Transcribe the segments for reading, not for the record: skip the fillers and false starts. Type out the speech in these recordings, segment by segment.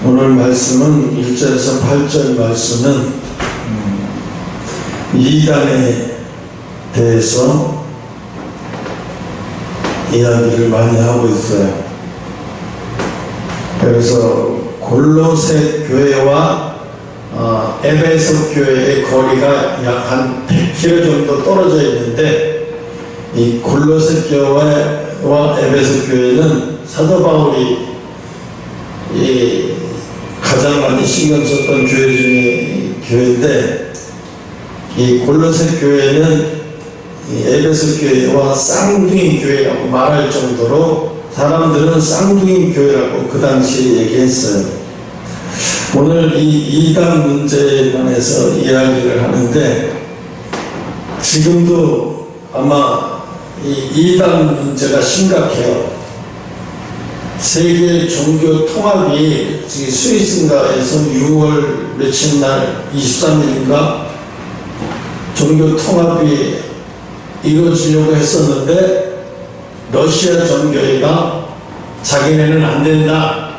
오늘 말씀은 1절에서 8절 말씀은 이단에 대해서 이야기를 많이 하고 있어요. 그래서 골로새 교회와 에베소 교회의 거리가 약 한 100km 정도 떨어져 있는데, 이 골로새 교회와 에베소 교회는 사도 바울이 가장 많이 신경 썼던 교회 중에 교회인데, 이 골로새 교회는 이 에베소 교회와 쌍둥이 교회라고 말할 정도로 사람들은 쌍둥이 교회라고 그 당시에 얘기했어요. 오늘 이 이단 문제에 관해서 이야기를 하는데, 지금도 아마 이 이단 문제가 심각해요. 세계 종교 통합이 스위스인가에서 6월 며칠 날 23일인가 종교 통합이 이루어지려고 했었는데, 러시아 전교회가 자기네는 안 된다,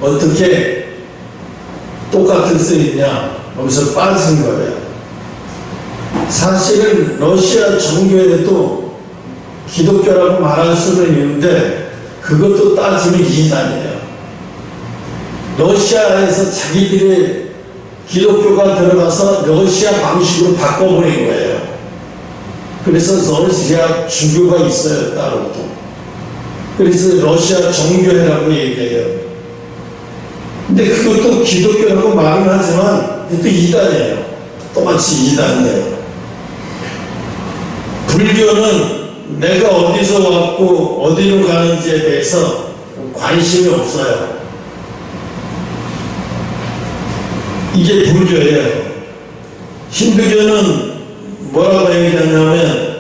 어떻게 똑같을 수 있냐 하면서 빠진 거예요. 사실은 러시아 전교회도 기독교라고 말할 수는 있는데 그것도 따지면 이단이에요. 러시아에서 자기들의 기독교가 들어가서 러시아 방식으로 바꿔버린 거예요. 그래서 러시아 주교가 있어요, 따로 또. 그래서 러시아 정교회라고 얘기해요. 근데 그것도 기독교라고 말은 하지만 그것도 이단이에요. 똑같이 이단이에요. 불교는 내가 어디서 왔고 어디로 가는지에 대해서 관심이 없어요. 이게 불교예요. 힌두교는 뭐라고 얘기하냐면,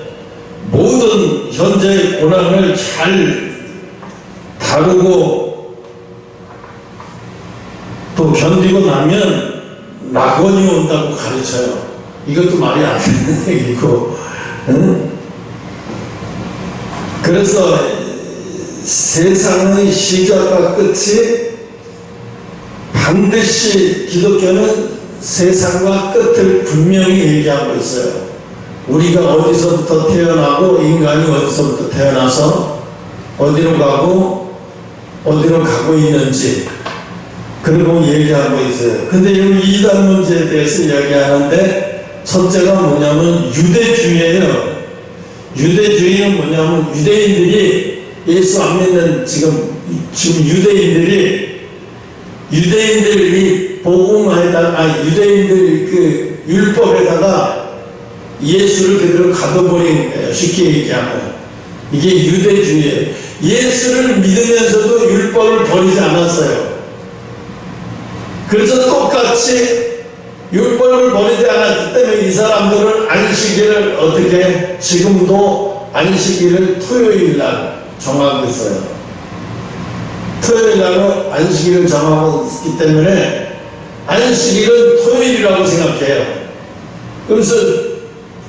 모든 현재의 고난을 잘 다루고 또 견디고 나면 낙원이 온다고 가르쳐요. 이것도 말이 안 되는 얘기고, 응? 그래서 세상의 시작과 끝이 반드시, 기독교는 세상과 끝을 분명히 얘기하고 있어요. 우리가 어디서부터 태어나고 인간이 어디서부터 태어나서 어디로 가고 어디로 가고 있는지, 그리고 얘기하고 있어요. 근데 이 이단 문제에 대해서 이야기하는데, 첫째가 뭐냐면 유대주의예요. 유대주의는 뭐냐면, 유대인들이 예수 안 믿는 지금 유대인들이 복음에다가, 유대인들 그 율법에다가 예수를 그대로 가둬버린 거예요. 쉽게 얘기하면 이게 유대주의예요. 예수를 믿으면서도 율법을 버리지 않았어요. 그래서 똑같이 율법을 버리지 않았기 때문에 이 사람들은 안식일을 어떻게, 지금도 안식일을 토요일날 정하고 있어요. 토요일날은 안식일을 정하고 있기 때문에 안식일은 토요일이라고 생각해요. 그래서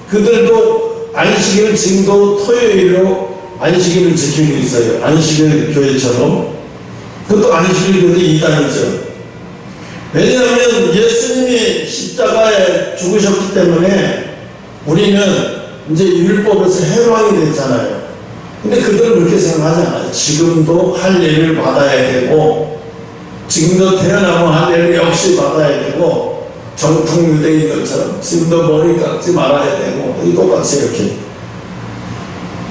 그들도 안식일을 지금도 토요일로 안식일을 지키고 있어요. 안식일 교회처럼. 그것도 안식일 교회 이단이죠. 왜냐하면 예수님이 십자가에 죽으셨기 때문에 우리는 이제 율법에서 해방이 됐잖아요. 근데 그들은 그렇게 생각하지 않아요. 지금도 할례를 받아야 되고, 지금도 태어나면 할례를 역시 받아야 되고, 정통 유대인들처럼 지금도 머리 깎지 말아야 되고, 똑같이 이렇게.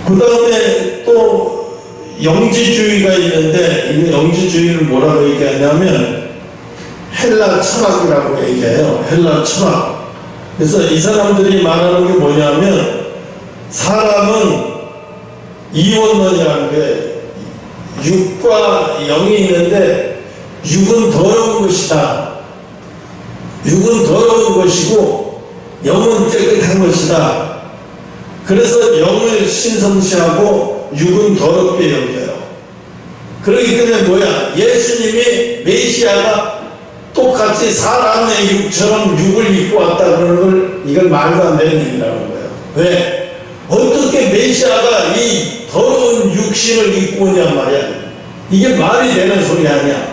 그 다음에 또 영지주의가 있는데, 이 영지주의를 뭐라고 얘기하냐면 헬라 철학이라고 얘기해요. 헬라 철학. 그래서 이 사람들이 말하는 게 뭐냐면, 사람은 이원론이라는 게, 육과 영이 있는데 육은 더러운 것이다. 육은 더러운 것이고 영은 깨끗한 것이다. 그래서 영을 신성시하고 육은 더럽게 여겨요. 그렇기 때문에 뭐야, 예수님이 메시아가 똑같이 사람의 육처럼 육을 입고 왔다 그러는 걸, 이건 말도 안 되는 얘기라는 거예요. 왜? 어떻게 메시아가 이 더러운 육신을 입고 오냔 말이야. 이게 말이 되는 소리 아니야.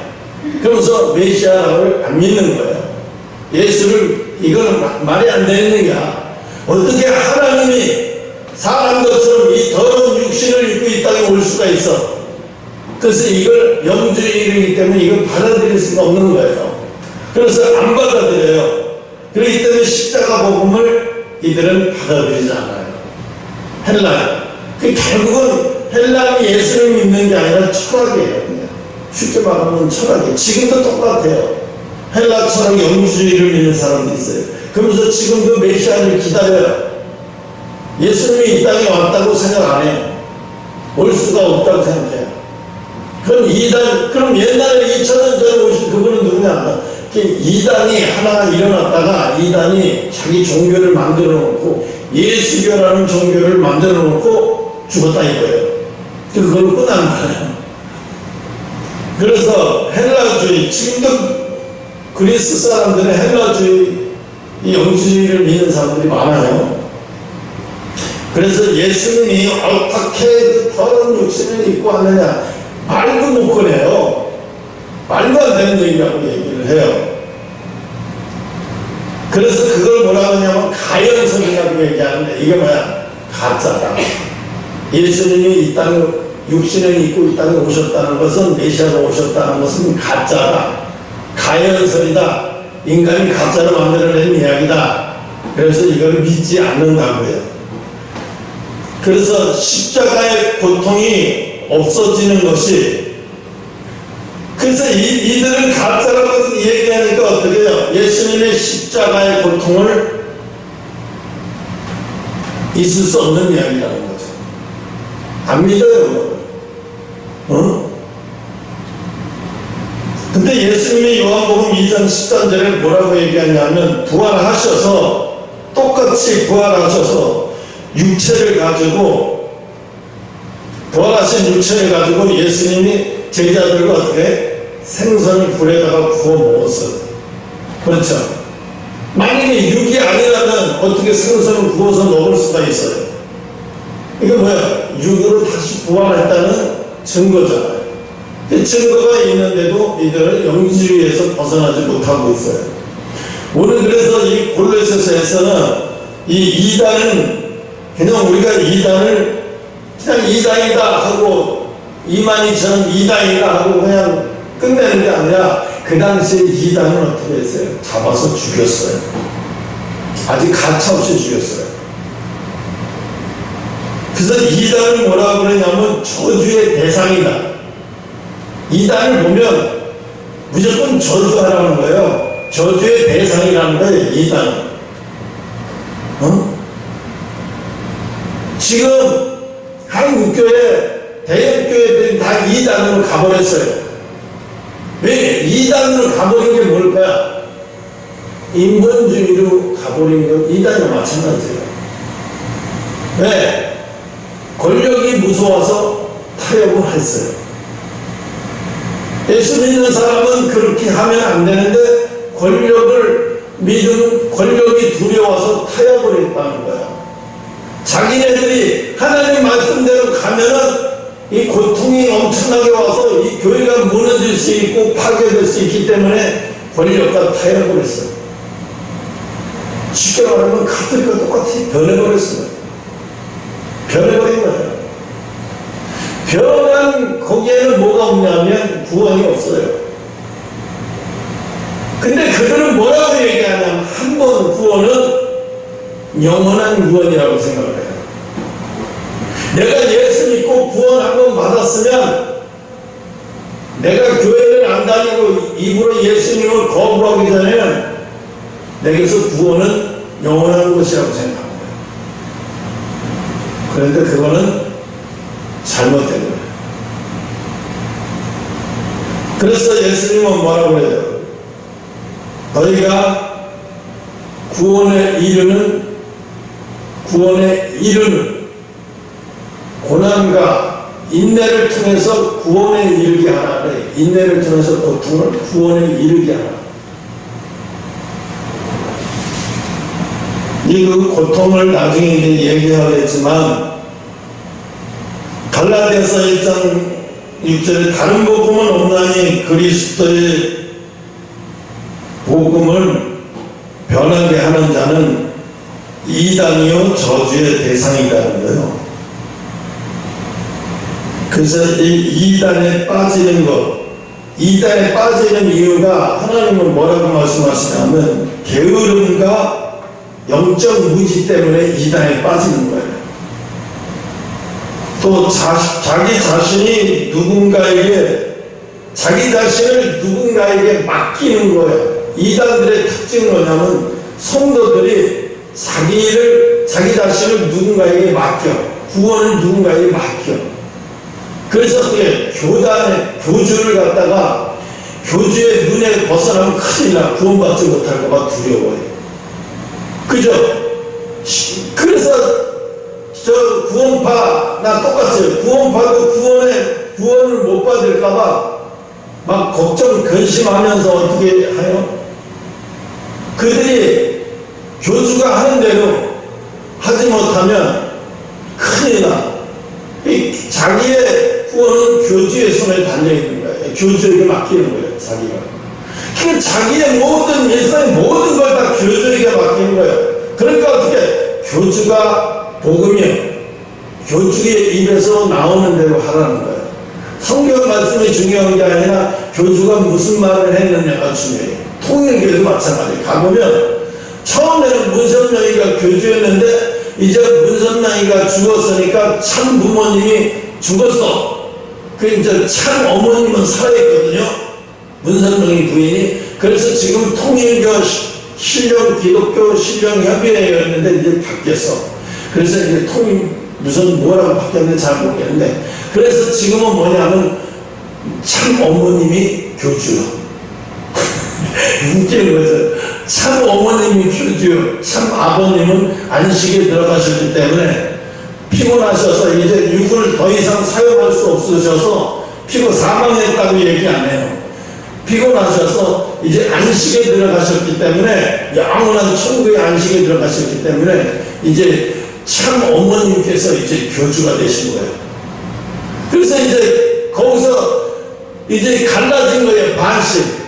그러면서 메시아를 안 믿는 거예요. 예수를, 이거는 말이 안 되는 얘기야. 어떻게 하나님이 사람 것처럼 이 더러운 육신을 입고 이 땅에 올 수가 있어. 그래서 이걸 영주의이기 때문에 이걸 받아들일 수가 없는 거예요. 그래서 안 받아들여요. 그렇기 때문에 십자가 복음을 이들은 받아들이지 않아요. 헬라. 그 결국은 헬라이 예수를 믿는 게 아니라 철학이에요. 그냥. 쉽게 말하면 철학이에요. 지금도 똑같아요. 헬라 철학 영주주의를 믿는 사람도 있어요. 그러면서 지금도 메시아를 기다려요. 예수님이 이 땅에 왔다고 생각 안 해요. 올 수가 없다고 생각해요. 그럼 그럼 옛날에 2000년 전에 오신 그분은 누구냐? 이단이 하나가 일어났다가 이단이 자기 종교를 만들어 놓고 예수교라는 종교를 만들어 놓고 죽었다 이거예요. 그걸로 끝나는 거예요. 그래서 헬라주의, 지금도 그리스 사람들은 헬라주의, 이 영주주의를 믿는 사람들이 많아요. 그래서 예수님이 어떻게 그 더러운 육신을 입고 왔느냐 말도 못 꺼내요. 말도 안 되는 얘기라고 얘기를 해요. 그래서 그걸 뭐라고 하냐면 가연설이라고 얘기하는데 이게 뭐야? 가짜다. 예수님이 이 땅에 육신을 입고 이 땅에 오셨다는 것은, 메시아가 오셨다는 것은 가짜다. 가연설이다. 인간이 가짜로 만들어낸 이야기다. 그래서 이걸 믿지 않는다고요. 그래서 십자가의 고통이 없어지는 것이, 그래서 이들은 가짜라고 얘기하니까 어떻게 해요? 예수님의 십자가의 고통을 있을 수 없는 이야기라는 거죠. 안 믿어요. 근데 예수님이 요한복음 2장 13절에 뭐라고 얘기하냐면, 부활하셔서, 똑같이 부활하셔서 육체를 가지고, 부활하신 육체를 가지고 예수님이 제자들과 어떻게 생선을 불에다가 구워 먹었어요. 그렇죠? 만약에 육이 아니라면 어떻게 생선을 구워서 먹을 수가 있어요? 이게 뭐야? 육으로 다시 부활했다는 증거잖아요. 그 증거가 있는데도 이들은 영주주의에서 벗어나지 못하고 있어요. 오늘 그래서 이 골로새서에서는 이 이단은 그냥 우리가 이단을 그냥 이단이다 하고, 이만희처럼 이단이다 하고 그냥 끝내는 게 아니라, 그 당시에 이단을 어떻게 했어요? 잡아서 죽였어요. 아직 가차없이 죽였어요. 그래서 이단을 뭐라고 그러냐면 저주의 대상이다. 이단을 보면 무조건 저주하라는 거예요. 저주의 대상이라는 거예요, 이단은. 지금 한국교회, 대형교회들이 다 이단으로 가버렸어요. 왜? 이단으로 가버린 게 뭘까요? 인본주의로 가버린 건 이단이랑 마찬가지예요. 왜? 권력이 무서워서 타협을 했어요. 예수 믿는 사람은 그렇게 하면 안 되는데, 권력을 믿은, 권력이 두려워서 타협을 했다는 거야. 자기네들이 하나님 말씀대로 가면은 이 고통이 엄청나게 와서 이 교회가 무너질 수 있고 파괴될 수 있기 때문에 권력과 타협을 했어요. 쉽게 말하면 카톨릭과 똑같이 변해버렸어요. 변해버린 거예요. 변한 거기에는 뭐가 없냐면 구원이 없어요. 근데 그들은 뭐라고 얘기하냐면, 한 번 구원은 영원한 구원이라고 생각을 해요. 내가 예수 믿고 구원 한 번 받았으면, 내가 교회를 안 다니고 입으로 예수님을 거부하기 전에는 내게서 구원은 영원한 것이라고 생각합니다. 그런데 그거는 잘못된 거예요. 그래서 예수님은 뭐라고 그래요? 너희가 구원에 이르는 고난과 인내를 통해서 구원에 이르게 하라. 인내를 통해서 고통을 구원에 이르게 하라. 이 그 고통을 나중에 이제 얘기하겠지만, 갈라디아서 1장 6절에 다른 복음은 없나니 그리스도의 복음을 변하게 하는 자는 이단이요 저주의 대상이라는 거예요. 그래서 이 이단에 빠지는 것, 이단에 빠지는 이유가 하나님은 뭐라고 말씀하시냐면 게으름과 영적 무지 때문에 이단에 빠지는 거예요. 또 자기 자신이 자기 자신을 누군가에게 맡기는 거예요. 이단들의 특징은 뭐냐면 성도들이 자기 자신을 누군가에게 맡겨, 구원을 누군가에게 맡겨. 그래서 그게 교주를 갖다가 교주의 눈에 벗어나면 큰일 나, 구원받지 못할까봐 두려워요. 그죠? 그래서 저 구원파나 똑같아요. 구원파도 구원을 못 받을까봐 막 걱정, 근심하면서 어떻게 해요? 그들이 교주가 하는 대로 하지 못하면 큰일 나. 자기의 구원은 교주의 손에 달려있는 거예요. 교주에게 맡기는 거예요, 자기가. 그러니까 자기의 모든 일상의 모든 걸 다 교주에게 맡기는 거예요. 그러니까 어떻게? 교주가 복음이요. 교주의 입에서 나오는 대로 하라는 거예요. 성경 말씀이 중요한 게 아니라 교주가 무슨 말을 했느냐가 중요해요. 통일교도 마찬가지예요. 가보면 처음에는 문선명이가 교주였는데 이제 문선명이가 죽었으니까 참 부모님이 죽었어. 그 이제 참 어머님은 살아있거든요. 문선명이 부인이. 그래서 지금 통일교 기독교 신령협의회였는데 이제 바뀌었어. 그래서 이제 무슨 뭐라고 바뀌었는지 잘 모르겠는데, 그래서 지금은 뭐냐면 참 어머님이 교주요. 웃기는 거죠. 참 어머님이 교주요. 참 아버님은 안식에 들어가셨기 때문에 피곤하셔서 이제 육을 더 이상 사용할 수 없으셔서 사망했다고 얘기 안 해요. 피곤하셔서 이제 안식에 들어가셨기 때문에, 영원한 천국의 안식에 들어가셨기 때문에 이제 참 어머님께서 이제 교주가 되신 거예요. 그래서 이제 거기서 이제 갈라진 거예요. 반씩.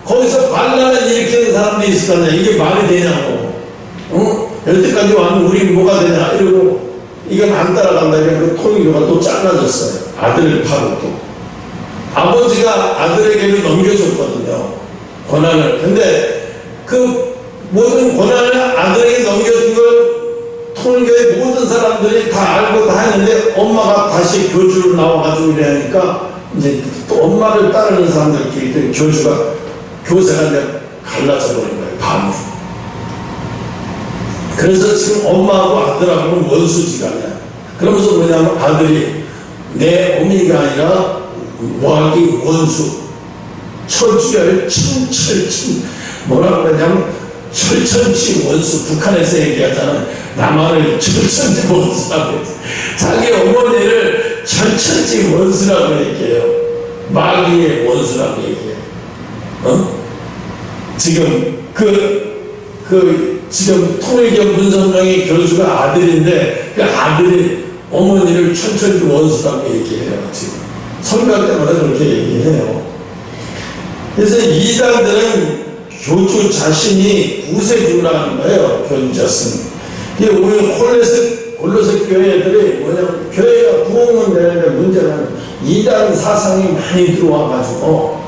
거기서 반란을 일으키는 사람들이 있을 거 아니야. 이게 말이 되냐고. 여태까지 왔는 우리 뭐가 되냐 이러고, 이건 안 따라간다 이러고 통일교가 또 잘라졌어요. 아들을 파고 또 아버지가 아들에게도 넘겨줬거든요, 권한을. 근데 그 모든 권한을 아들에게 넘겨준 걸 통일교의 모든 사람들이 다 알고 다 했는데, 엄마가 다시 교주로 나와가지고 이러니까 이제 또 엄마를 따르는 사람들끼리 교세가 이제 갈라져 버린 거예요, 반으로. 그래서 지금 엄마하고 아들하고는 원수지간이야. 그러면서 뭐냐면 아들이 내 어미가 아니라 모하기 원수, 철주열 뭐라고 그러냐면 철천지 원수. 북한에서 얘기하잖아요. 남한을 철천지 원수라고 해요. 자기 어머니를 철천지 원수라고 얘기해요. 마귀의 원수라고 얘기해요. 지금 지금 통일교 문선명이 교주가 아들인데 그 아들이 어머니를 철천지 원수라고 얘기해요. 지금 설교 때마다 그렇게 얘기해요. 그래서 이단들은 교주 자신이 구세주라는 거예요. 교주 자신. 이게 오히려 골로새 교회 애들이 뭐냐면, 교회가 부흥은 되는데 문제는 이단 사상이 많이 들어와가지고,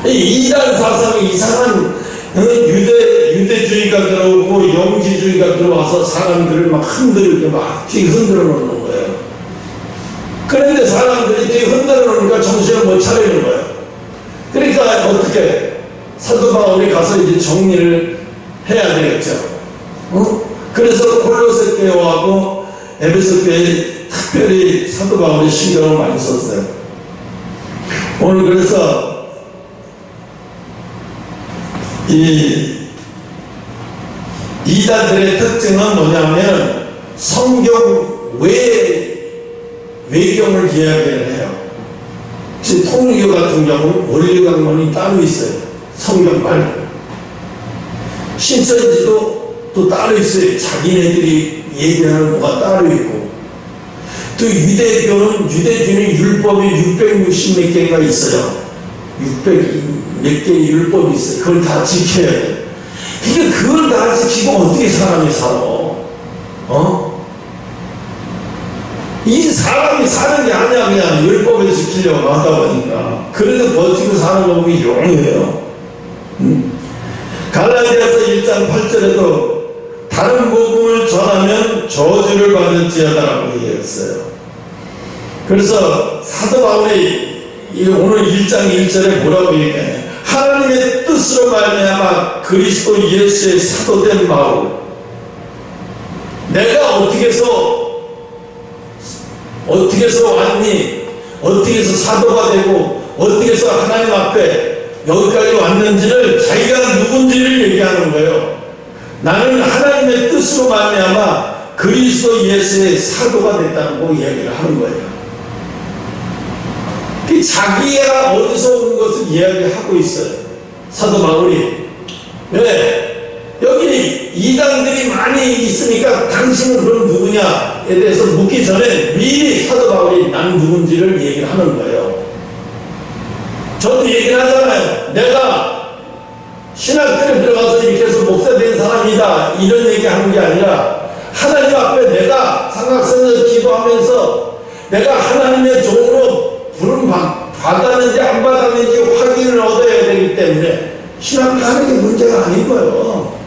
이 이단 사상이 이상한 유대주의가 들어오고 영지주의가 들어와서 사람들을 막 흔들게 막 뒤흔들어 놓는 거예요. 그런데 사람들이 뒤흔들어 놓으니까 정신을 못 차리는 거예요. 그러니까 어떻게 사도 바울이 가서 이제 정리를 해야 되겠죠. 그래서 골로새 교회하고 에베소 교회에 특별히 사도 바울이 신경을 많이 썼어요. 오늘 그래서 이 이단들의 특징은 뭐냐면 성경 외경을 이야기를 해요. 지금 통일교 같은 경우는 원리강론이 따로 있어요. 성경 말고. 신천지도 또 따로 있어요. 자기네들이 얘기하는 뭐가 따로 있고. 또 유대교는 율법이 660몇 개가 있어요. 600 몇 개의 율법이 있어요. 그걸 다 지켜야 돼. 그걸 다 지키고 어떻게 사람이 살아? 이 사람이 사는 게 아니야. 그냥 율법을 지키려고 하다 보니까. 그래도 버티고 사는 놈이 용이에요. 갈라디아서 1장 8절에도 다른 복음을 전하면 저주를 받을지어다라고 얘기했어요. 그래서 사도 바울이 오늘 1장 1절에 뭐라고 얘기하냐, 하나님의 뜻으로 말미암아 그리스도 예수의 사도된 바울, 내가 어떻게 해서 왔니? 어떻게 해서 사도가 되고 어떻게 해서 하나님 앞에 여기까지 왔는지를, 자기가 누군지를 얘기하는 거예요. 나는 하나님의 뜻으로 말미암아 그리스도 예수의 사도가 됐다고 이야기를 하는 거예요. 자기가 어디서 온 것을 이야기하고 있어요, 사도 바울이. 왜? 여기 이단들이 많이 있으니까 당신은 그럼 누구냐에 대해서 묻기 전에 미리 사도 바울이 난 누군지를 얘기를 하는 거예요. 저도 얘기를 하잖아요. 내가 신학교에 들어가서 이렇게 해서 목사 된 사람이다, 이런 얘기 하는 게 아니라, 하나님 앞에 내가 삼각선에서 기도하면서 내가 하나님의 종으로 부름 받았는지 안 받았는지 확인을 얻어야 되기 때문에 신학교 하는 게 문제가 아닌 거예요.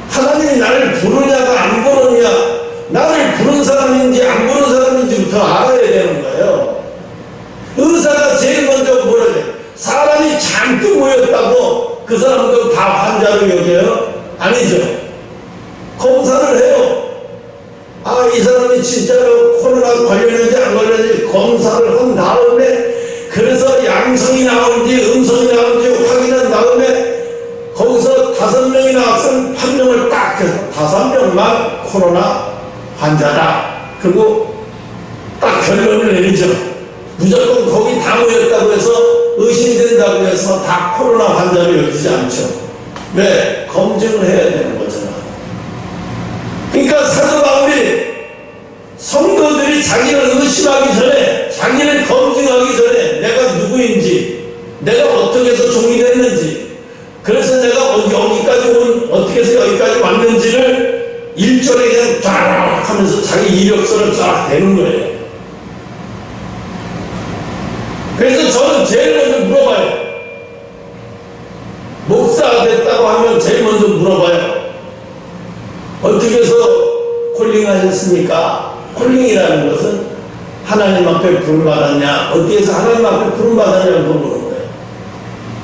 하나님이 나를 부르냐가 안 부르냐, 나를 부른 사람인지 안 부른 사람인지부터 알아야 되는 거예요. 의사가 제일 먼저 뭐라 돼? 사람이 잔뜩 모였다고 그 사람도 다 환자로 여겨요? 아니죠. 검사를 해요. 아, 이 사람이 진짜로 코로나 걸렸는지 안 걸렸는지 검사를 한 다음에, 그래서 양성이 나오는지 음성이 나오는지 확인한 다음에 거기서 5명이 나왔으면 판명을 딱 해서 5명만 코로나 환자다, 그리고 딱 결론을 내리죠. 무조건 거기 다 모였다고 해서 의심된다고 해서 다 코로나 환자로 여기지 않죠. 왜? 검증을 해야 되는 거잖아. 그러니까 사도 바울이 성도들이 자기를 의심하기 전에, 자기를 검증하기 전에 내가 누구인지, 내가 어떻게 해서 종이 됐는지, 그래서 내가 어떻게 해서 여기까지 왔는지를 1절에 그냥 쫙 하면서 자기 이력서를 쫙 대는 거예요. 그래서 저는 제일 먼저 물어봐요. 목사 됐다고 하면 제일 먼저 물어봐요. 어떻게 해서 콜링하셨습니까? 콜링이라는 것은 하나님 앞에 부름받았냐, 어떻게 해서 하나님 앞에 부름받았냐고 물어보는 거예요.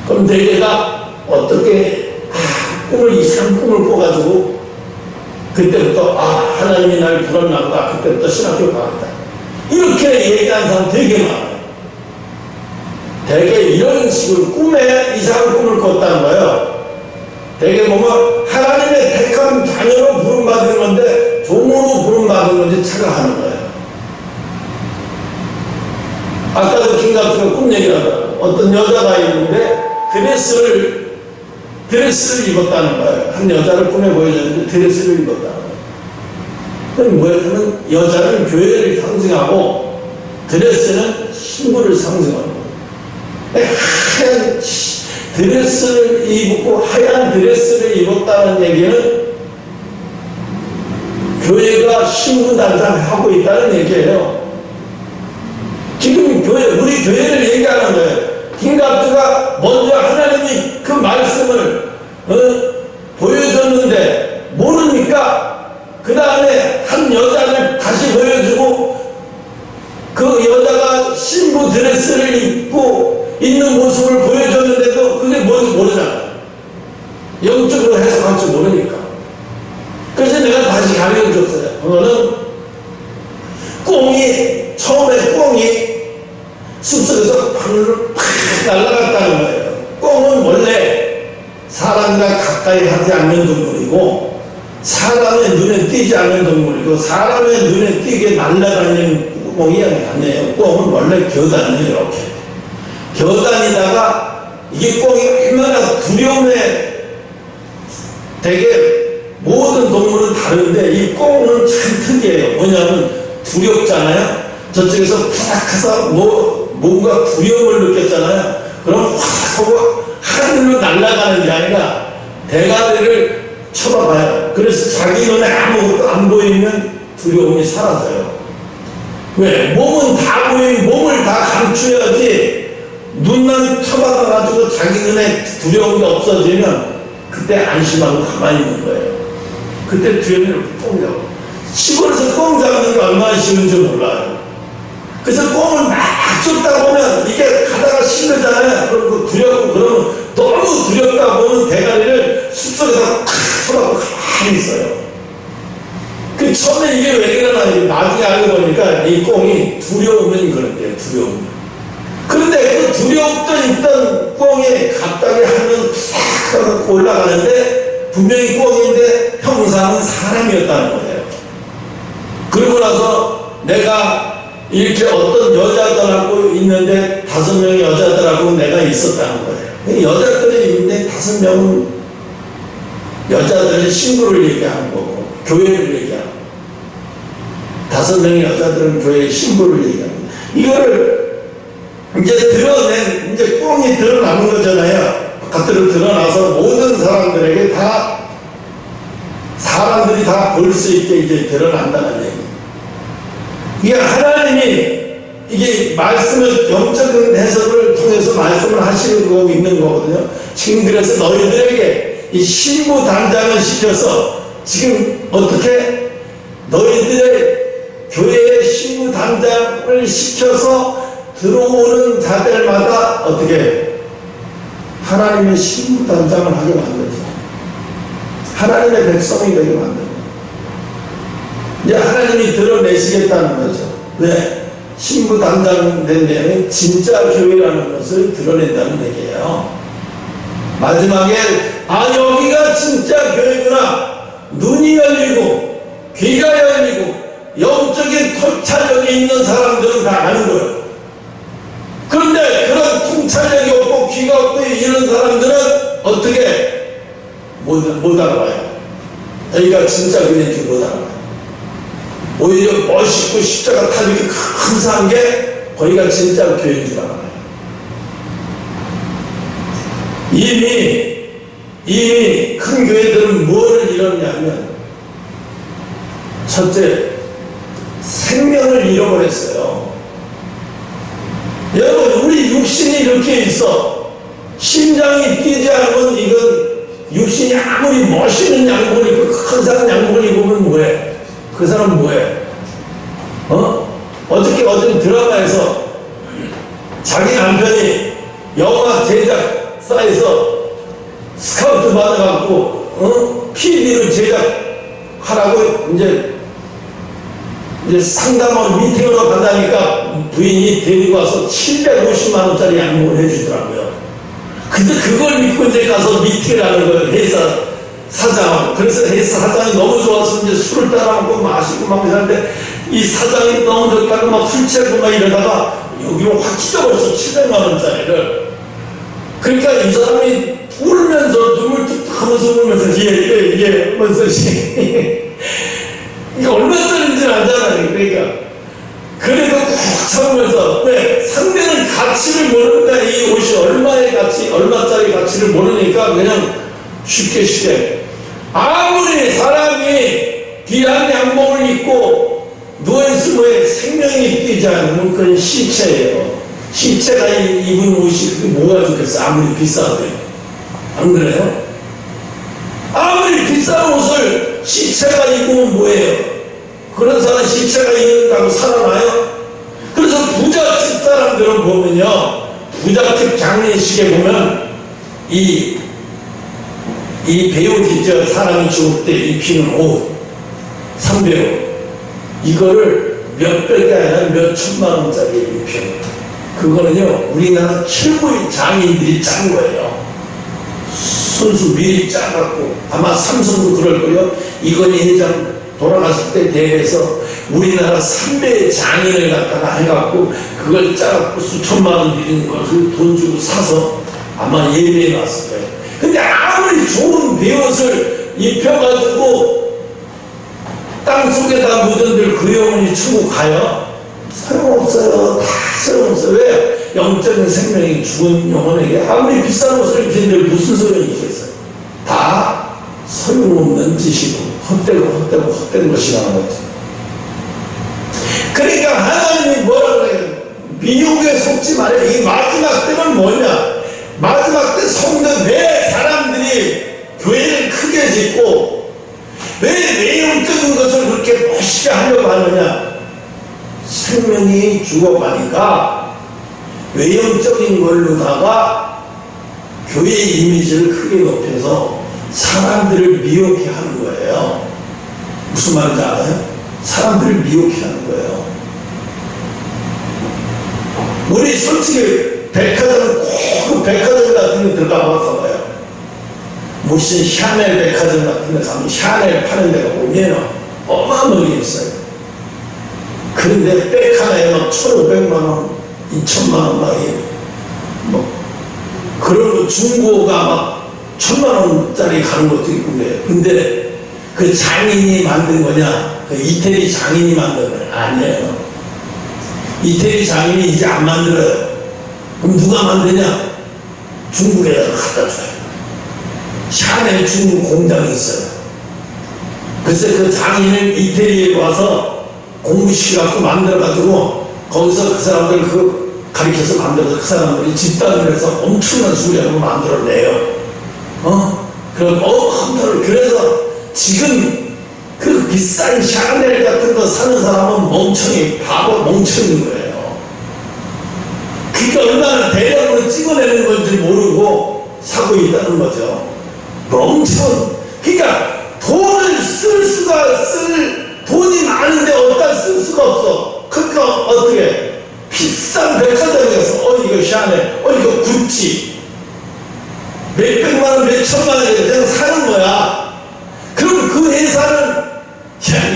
그럼 대개가 어떻게 꿈을, 이상한 꿈을 꿔가지고 그때부터 하나님이 날 불렀나 보다, 그때부터 신학교 가겠다, 이렇게 얘기하는 사람 되게 많아요. 되게 이런 식으로 꿈에 이상한 꿈을 꿨다는 거예요. 되게 보면 하나님의 택한 자녀로 부름받은 건데 종으로 부름받은 건지 착각하는 거예요. 아까도 김갑수가 꿈 얘기하더라고요. 어떤 여자가 있는데 드레스를 입었다는 거예요. 한 여자를 꿈에 보여줬는데 드레스를 입었다는 거예요. 그럼 뭐냐면 여자는 교회를 상징하고 드레스는 신부를 상징하는 거예요. 하얀 드레스를 입고 하얀 드레스를 입었다는 얘기는 교회가 신부 단장하고 있다는 얘기예요. 지금 우리 교회를 얘기하는 거예요. 김갑수가 먼저 하나님이 그 말씀을 보여줬는데 모르니까 그 다음에 한 여자를 다시 보여주고 그 여자가 신부 드레스를 입고 있는 모습을 보여줬는데도 그게 뭔지 모르잖아. 영적으로 해석할 줄 모르니까. 그래서 내가 다시 가르쳐줬어요. 그거는 처음에 꽁이 숲속에서 팍 날아갔다는 거예요. 꽁은 원래 사람과 가까이 하지 않는 동물이고, 사람의 눈에 띄지 않는 동물이고, 사람의 눈에 띄게 날아다니는 꽁이 아니에요. 꽁은 원래 겨다녀요. 이렇게 겨다니다가 이게 꽁이 얼마나 두려움에, 되게 모든 동물은 다른데 이 꽁은 참 특이해요. 뭐냐면 두렵잖아요. 저쪽에서 푸닥해서 뭔가 두려움을 느꼈잖아요. 그럼 확 하고 하늘로 날아가는 게 아니라 대가리를 쳐다봐요. 그래서 자기 눈에 아무것도 안 보이면 두려움이 사라져요. 왜? 몸은 다 보이면 몸을 다 감춰야지. 눈만 쳐박아가지고 자기 눈에 두려움이 없어지면 그때 안심하고 가만히 있는 거예요. 그때 두려움을 꽁 잡고. 시골에서 꽁 잡는 게 얼마나 쉬운지 몰라요. 그래서 꽁을 막 쫓다 보면 이게 가다가 실르잖아요. 그럼 두렵고 그러면 너무 두렵다 보면 대가리를 숲속에다 탁 쳐박고 가만히 있어요. 그 처음에 이게 왜 그러나 나중에 알고 보니까 이 꽁이 두려우면 그런데요. 두려우면. 그런데 그 두려웠던 있던 꽁이 갑자기 하면 싹 올라가는데 분명히 꽁인데 형상은 사람이었다는 거예요. 그러고 나서 내가 이렇게 어떤 여자들하고 있는데 5명의 여자들하고 내가 있었다는 거예요. 여자들이 있는데 5명은 여자들의 신부를 얘기하는 거고 교회를 얘기하는 거고 5명의 여자들은 교회의 신부를 얘기하는 거예요. 이거를 이제 드러낸 이제 꽁이 드러나는 거잖아요. 바깥으로 드러나서 모든 사람들에게 다 사람들이 다 볼 수 있게 이제 드러난다는 얘기. 이게 하나님이 이게 말씀을 영적인 해석을 통해서 말씀을 하시는 거 있는 거거든요. 지금 그래서 너희들에게 이 신부 단장을 시켜서 지금 어떻게 너희들의 교회의 신부 단장을 시켜서 들어오는 자들마다 어떻게 하나님의 신부 단장을 하게 만들죠. 하나님의 백성이 되게 만들죠. 이제 하나님이 드러내시겠다는 거죠. 왜? 신부 단장 된 데는 진짜 교회라는 것을 드러낸다는 얘기예요. 마지막에 여기가 진짜 교회구나. 눈이 열리고 귀가 열리고 영적인 통찰력이 있는 사람들은 다 아는 거예요. 그런데 그런 통찰력이 없고 귀가 없고 이런 사람들은 어떻게 못 알아봐요. 여기가 진짜 교회인지 못 알아봐요. 오히려 멋있고 십자가 탑이 이렇게 근사한 게 거기가 진짜 교회인 줄 알아요. 이미 큰 교회들은 뭐를 잃었냐면 첫째, 생명을 잃어버렸어요. 여러분, 우리 육신이 이렇게 있어. 심장이 뛰지 않으면 이건 육신이 아무리 멋있는 양복을 입고 큰 사람 양복을 입으면 뭐해? 그 사람은 뭐해? 어저께 드라마에서 자기 남편이 영화 제작사에서 스카우트 받아갖고 PD를 제작하라고 이제 상담하고 미팅으로 간다니까 부인이 데리고 와서 750만원짜리 양복을 해주더라고요. 근데 그걸 믿고 이제 가서 미팅을 하는 거예요. 회사 사장. 그래서 회사 사장이 너무 좋아서 이제 술을 따라 먹고 마시고 막 이러는데 이 사장이 너무 좋다고 막 술 취하고 막 이러다가 여기로 확 찢어버렸어. 700만원짜리를. 그러니까 이 사람이 울면서 눈물 뚝뚝 하면서 울면서 예 하면서 이게 얼마짜리인지는 알잖아요. 그러니까 그래도 꼭 참으면서 왜 상대는 가치를 모르니까 이 옷이 얼마짜리 가치를 모르니까 그냥 쉽게 아무리 사람이 귀한 양복을 입고 누워있으면 생명이 뛰지 않으면 그건 시체예요. 시체가 입은 옷이 뭐가 좋겠어. 아무리 비싸도. 안 그래요? 아무리 비싼 옷을 시체가 입으면 뭐예요? 그런 사람 시체가 입는다고 살아나요? 그래서 부잣집 사람들은 보면요, 부잣집 장례식에 보면 이 배옷 있죠. 사람이 죽을 때 입히는 옷, 삼배옷, 이거를 몇백이 아니라 몇 천만 원짜리 입혀요. 그거는요, 우리나라 최고의 장인들이 짠 거예요. 손수 미리 짜갖고, 아마 삼성도 그럴 거예요. 이건희 회장 돌아갔을 때 대회에서 우리나라 3대의 장인을 갖다가 해갖고 그걸 짜갖고 수천만 원 드리는 것을 돈 주고 사서 아마 예배에 왔을 거예요. 근데 아무리 좋은 배옷을 입혀가지고 땅속에다 묻은들 그 영혼이 천국 가요? 소용없어요. 다 소용없어요. 왜? 영적인 생명이 죽은 영혼에게 아무리 비싼 옷을 입힌들 무슨 소용이 있겠어요? 다 소용없는 짓이고 헛된 것이라는 거죠. 그러니까 하나님이 뭐라고 해요? 미혹에 속지 말아요. 이 마지막 때는 뭐냐? 마지막 때 성도 왜 사람들이 교회를 크게 짓고 왜 외형적인 것을 그렇게 멋있게 하려고 하느냐? 생명이 죽어가니까 외형적인 걸로다가 교회의 이미지를 크게 높여서 사람들을 미혹해 하는 거예요. 무슨 말인지 알아요? 사람들을 미혹해 하는 거예요. 우리 솔직히 백화점, 고급 백화점 같은 데 들어가봐서 봐요. 무슨 샤넬 백화점 같은 데 가면 샤넬 파는 데가 보면 어마어마하게 있어요. 그런데 백 하나에 막 1,500만원, 2,000만원 막 그런 거 중고가 막 1,000만원짜리 가는 것도 있고 그래요. 근데 그 장인이 만든 거냐? 그 이태리 장인이 만든 거냐? 아니에요. 이태리 장인이 이제 안 만들어요. 그럼 누가 만드냐? 중국에다가 갖다 줘요. 샤넬 중국 공장이 있어요. 그래서 그 장인은 이태리에 와서 공부시켜갖고 만들어가지고 거기서 그 사람들 가르쳐서 만들어서 그 사람들이 집단을 해서 엄청난 수량으로 만들어내요. 그래서 지금 그 비싼 샤넬 같은 거 사는 사람은 멍청이, 바보 멍청인 거예요. 그러니까 얼마나 대량으로 찍어내는 건지 모르고 사고 있다는 거죠. 멍청. 그러니까 돈을 돈이 많은데 어디다 쓸 수가 없어. 그러니까 어떻게 비싼 백화점에 가서 이거 샤넬, 이거 구찌 몇백만원 몇천만원 그냥 사는 거야. 그럼 그 회사는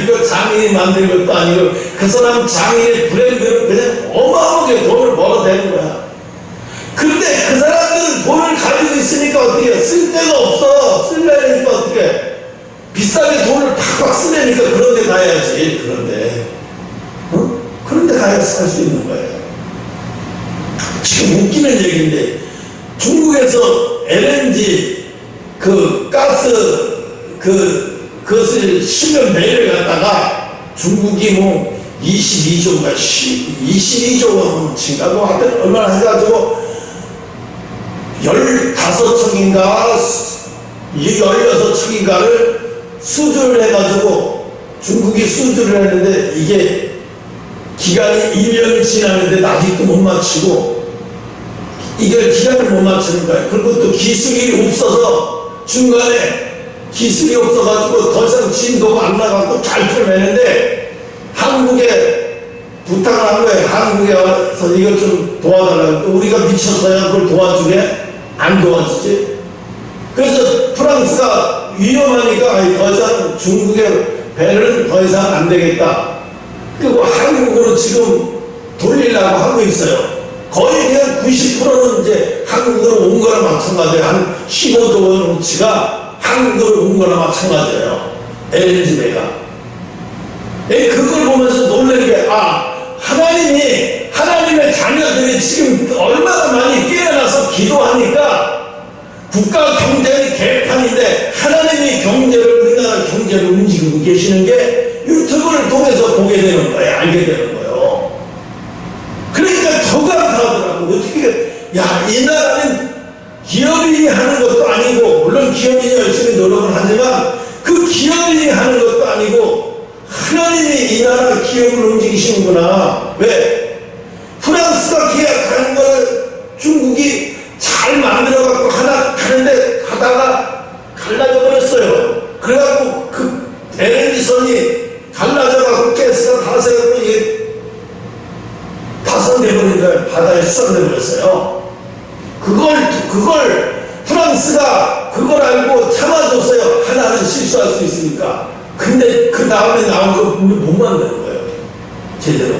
이거 장인이 만든 것도 아니고 그 사람 장인의 브랜드는 그냥 어마어마하게 돈을 벌어대는 거야. 근데 그 사람들은 돈을 가지고 있으니까 어떻게 쓸 데가 없어. 쓸려니까 어떻게 비싸게 돈을 팍팍 쓰려니까 그런 데 가야지. 그런 데 가야 살 수 있는 거예요. 지금 웃기는 얘기인데 중국에서 LNG 그 가스 그것을 10년 내를 갖다가 중국이 뭐 22조인가 22조 진가 하여튼 얼마나 해가지고 15척인가 16척인가를 수주를 해가지고 중국이 수주를 했는데 이게 기간이 1년이 지났는데 아직도 못 마치고 이걸 기간을 못 맞추는 거예요. 그리고 또 기술이 없어서 중간에 기술이 없어가지고 더 이상 진도가 안 나가고 잘 풀어내는데 한국에 부탁을 한 거예요. 한국에 와서 이걸 좀 도와달라고. 우리가 미쳤어야 그걸 도와주게? 안 도와주지. 그래서 프랑스가 위험하니까 더 이상 중국의 배는 더 이상 안 되겠다. 그리고 한국으로 지금 돌리려고 하고 있어요. 거의 그냥 90%는 이제 한국으로 온 거랑 마찬가지예요. 한 15조 원어치가 한국으로 온 거랑 마찬가지예요. LNG 배가. 그걸 보면서 놀라는 게, 하나님의 자녀들이 지금 얼마나 많이 깨어나서 기도하니까 국가 경제는 개판인데 하나님이 우리나라 경제를 움직이고 계시는 게 유튜브를 통해서 보게 되는 거예요. 알게 되는 거예요. 그러니까 더 감사하더라고. 어떻게, 이 나라는 기업인이 하는 것도 아니고, 물론 기업인이 열심히 노력을 하지만 그 기업인이 하는 것도 아니고 하나님이 이 나라 기업을 움직이시는구나. 왜? 프랑스가 계약하는 거를 중국이 잘 만들어갖고 하나 하는데 가다가 갈라져 버렸어요. 그래갖고 그 LNG선이 갈라져갖고 가스가 다 새갖고 이게 파손돼버린 거예요. 바다에 수상돼버렸어요. 그걸 프랑스가 그걸 알고 참아줬어요. 하나는 실수할 수 있으니까. 근데 그 다음에 나온 거 못 만드는 거예요. 제대로.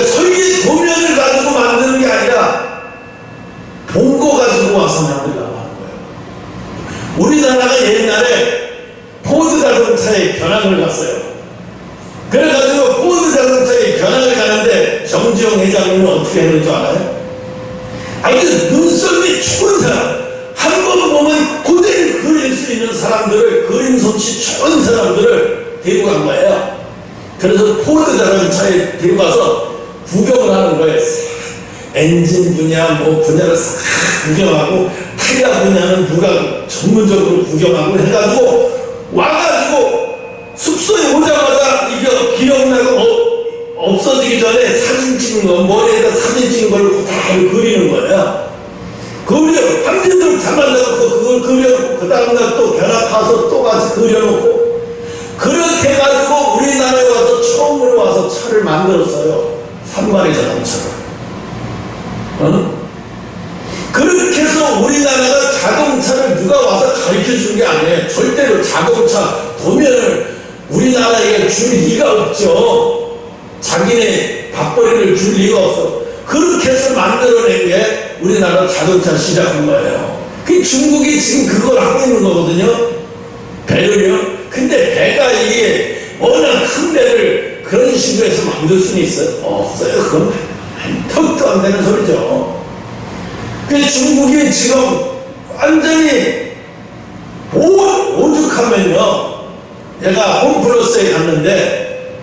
설계 도면을 가지고 만드는 게 아니라 본 거 가지고 와서 만들려고 하는 거예요. 우리나라가 옛날에 포드 자동차에 견학을 갔어요. 그래가지고 어떻게 했는 줄 알아요? 아니, 눈썰미 좋은 사람, 한 번 보면 그대로 그릴 수 있는 사람들을, 그림 솜씨 좋은 사람들을 데리고 간 거예요. 그래서 포드 자동차에 데리고 가서 구경을 하는 거예요. 엔진 분야, 뭐 분야를 싹 구경하고, 타이어 분야는 누가 전문적으로 구경하고 해가지고, 와가지고, 숙소에 오자마자 이게 기억나고, 없어지기 전에 사진 찍은 거, 머리에다 사진 찍은 걸 그대로 그리는 거예요. 그려, 밤새도록 잠안 자고 그걸 그려놓고, 그 다음날 또 견학가서 또 가서 그려놓고, 그렇게 해가지고 우리나라에 와서 처음으로 와서 차를 만들었어요. 3마리 자동차를. 그렇게 해서 우리나라가 자동차를 누가 와서 가르쳐 준 게 아니에요. 절대로 자동차 도면을 우리나라에 줄 리가 없죠. 자기네 밥벌이를 줄 리가 없어. 그렇게 해서 만들어낸 게 우리나라 자동차 시작한 거예요. 그 중국이 지금 그걸 하고 있는 거거든요. 배를요. 근데 배가 이게 워낙 큰 배를 그런 식으로 해서 만들 수는 있어요? 없어요. 그건 턱도 안 되는 소리죠. 그 중국이 지금 완전히 오죽하면요. 내가 홈플러스에 갔는데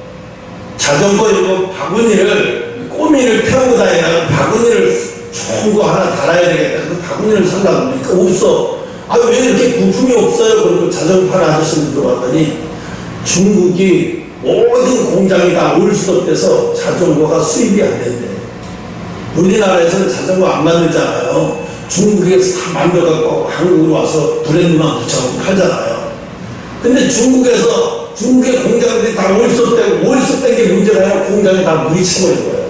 자전거 이거 바구니를 꼬미를 태우고 다니다가 바구니를 좋은 거 하나 달아야 되겠다. 그 바구니를 산다고 하니까 없어. 아, 왜 이렇게 부품이 없어요? 그리고 자전거 파는 아저씨를 들어봤더니 중국이 모든 공장이 다 올스톱돼서 자전거가 수입이 안 된대. 우리나라에서는 자전거 안 만들잖아요. 중국에서 다 만들어갖고 한국으로 와서 브랜드만 붙여서 팔잖아요. 근데 중국에서 중국의 공장들이 다 올스톱되고 올스톱된 게 문제가 아니라 공장에 다 물이 차버린 거예요.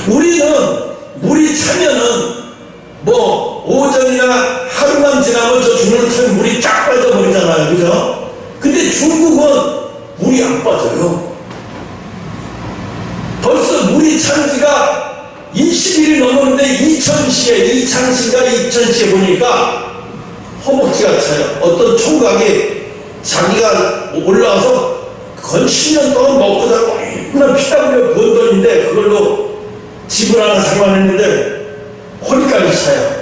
우리는 물이 차면은 뭐 오전이나 하루만 지나면 저 주문처럼 물이 쫙 빠져버리잖아요. 그죠? 근데 중국은 물이 안 빠져요. 벌써 물이 찬 지가 20일이 넘었는데 이창시인가 이천시에 보니까 허벅지가 차요. 어떤 총각이 자기가 올라와서 건 10년 동안 먹고 자고 얼마나 피땀 흘려 번 돈인데 그걸로 집을 하나 장만했는데 허리까지 차요.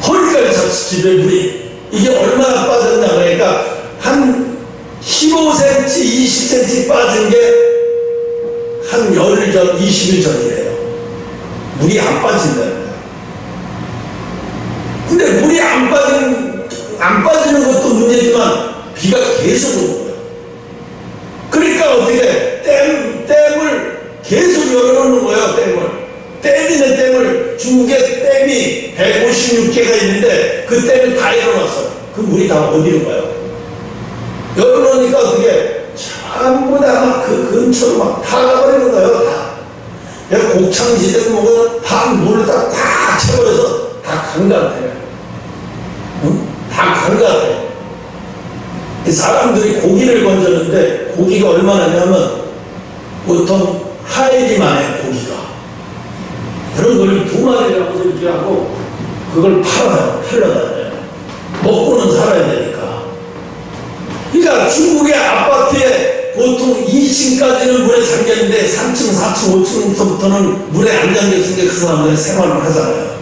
허리까지 찼지. 집에 물이. 이게 얼마나 빠졌냐 그러니까 한 15cm, 20cm 빠진 게 한 열흘 전, 20일 전이래요. 물이 안 빠진다는 거예요. 근데 물이 안 빠지는 것도 문제지만 비가 계속 오는 거예요. 그러니까 어떻게 댐을 계속 열어놓는 거예요. 댐을 중국에 댐이 156개가 있는데 그 댐을 다 열어놨어요. 그 물이 다 어디로 가요? 열어놓으니까 어떻게 전부 다 막 그 근처로 막 다 가버리는 거예요. 다. 내가 곡창지대 먹으면 다 물을 다 채버려서 다 간 것 같아요. 응? 다 간 것 같아요. 사람들이 고기를 건졌는데 고기가 얼마나 냐면 보통 하엘이만 해. 고기가 그런 걸 2마리라고 이렇게 하고 그걸 팔러다녀요. 먹고는 살아야 되니까. 그러니까 중국의 아파트에 보통 2층까지는 물에 잠겼는데 3층, 4층, 5층부터는 물에 안 잠겼으니까 그 사람들이 생활을 하잖아요.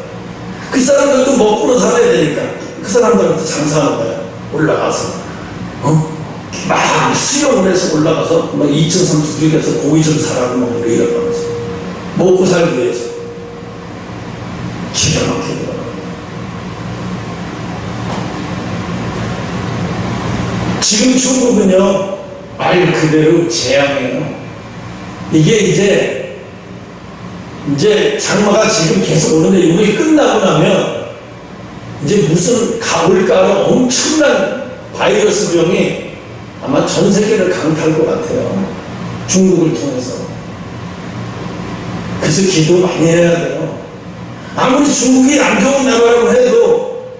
그 사람들도 먹고는 살아야 되니까 그 사람들한테 장사하는 거야. 올라가서 막 수영을 해서 올라가서 막 2층, 3층 들여서 고기 좀 사라고 막 이러면서 먹고 살기 위해서 기가 막히더라고요. 지금 중국은요 말 그대로 재앙이에요. 이게 이제 장마가 지금 계속 오는데 이게 끝나고 나면 이제 무슨 가을가을 엄청난 바이러스 병이 아마 전 세계를 강타할 것 같아요. 중국을 통해서. 그래서 기도 많이 해야 돼요. 아무리 중국이 안 좋은 나라라고 해도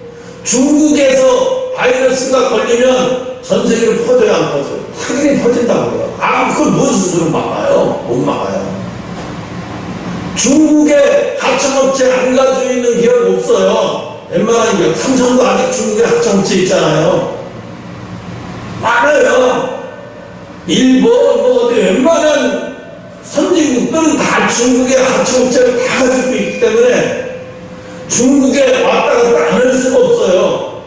중국에서 바이러스가 걸리면 전 세계로 퍼져야 안 퍼져요? 당연히 퍼진다고요. 그걸 무슨 수로 막아요? 못 막아요. 중국에 하청업체 안 가지고 있는 기업 없어요. 웬만한 기업. 삼성도 아직 중국에 하청업체 있잖아요. 많아요. 일본, 어디 웬만한 선진국들은 다 중국의 하청업체를 다 가지고 있기 때문에 중국에 왔다 갔다 안 할 수가 없어요.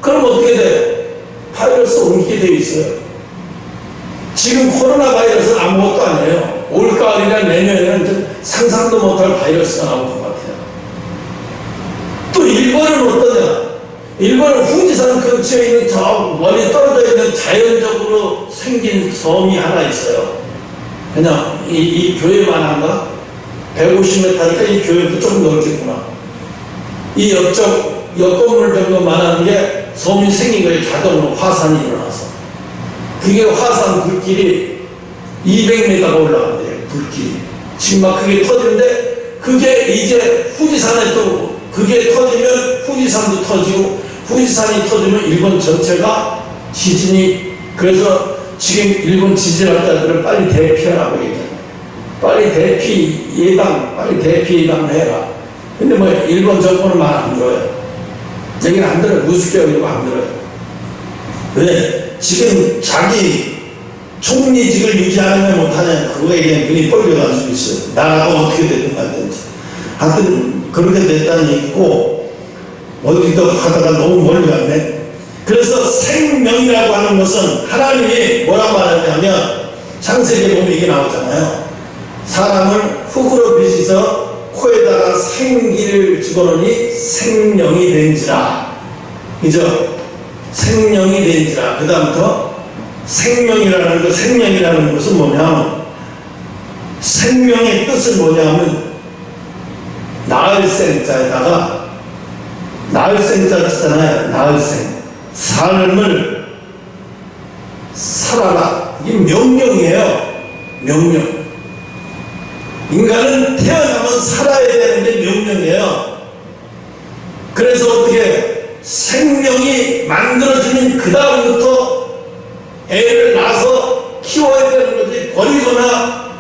그럼 어떻게 돼요? 바이러스 옮기게 돼 있어요. 지금 코로나 바이러스는 아무것도 아니에요. 올가을이나 내년에는 상상도 못할 바이러스가 나올 것 같아요. 또 일본은 어떠냐? 일본은 후지산 근처에 있는 저 멀리 떨어져 있는 자연적으로 생긴 섬이 하나 있어요. 그냥 이 교회만 한가? 150m니까 이 교회도 좀 넓겠구나. 이 옆 건물 정도만 하는 게 섬이 생긴 거예요. 자동으로 화산이 일어나서. 그게 화산 불길이 200m가 올라간대요. 불길이. 지금 막 그게 터지는데 그게 이제 후지산에 또 그게 터지면 후지산도 터지고 후지산이 터지면 일본 전체가 지진이 그래서 지금 일본 지진할 자들은 빨리 대피하라고 얘기해요. 빨리 대피 예방을 해라. 근데 뭐 일본 정권은 말 안 들어요. 얘기는 안 들어요. 무섭게 안 들어요. 왜? 지금 자기 총리직을 유지하면 못하냐 그거에 대한 눈이 벌려가지고 있어요. 나라가 어떻게 되든 말든지. 하여튼 그렇게 됐다는 얘기고 어디도 하다가 너무 멀리 갔네. 그래서 생명이라고 하는 것은 하나님이 뭐라고 하느냐면 창세기에 보면 이게 나오잖아요. 사람을 흙으로 빚어서 코에다가 생기를 집어넣으니 생명이 된지라. 그죠? 생명이 된지라. 그 다음부터 생명이라는 것은 뭐냐면 생명의 뜻은 뭐냐면 나을 생자에다가 나을 생자 쓰잖아요. 나을 생. 삶을 살아라. 이게 명령이에요. 명령. 인간은 태어나면 살아야 되는데 명령이에요. 그래서 어떻게 생명이 만들어지는 그 다음부터 애를 낳아서 키워야 되는 거지 버리거나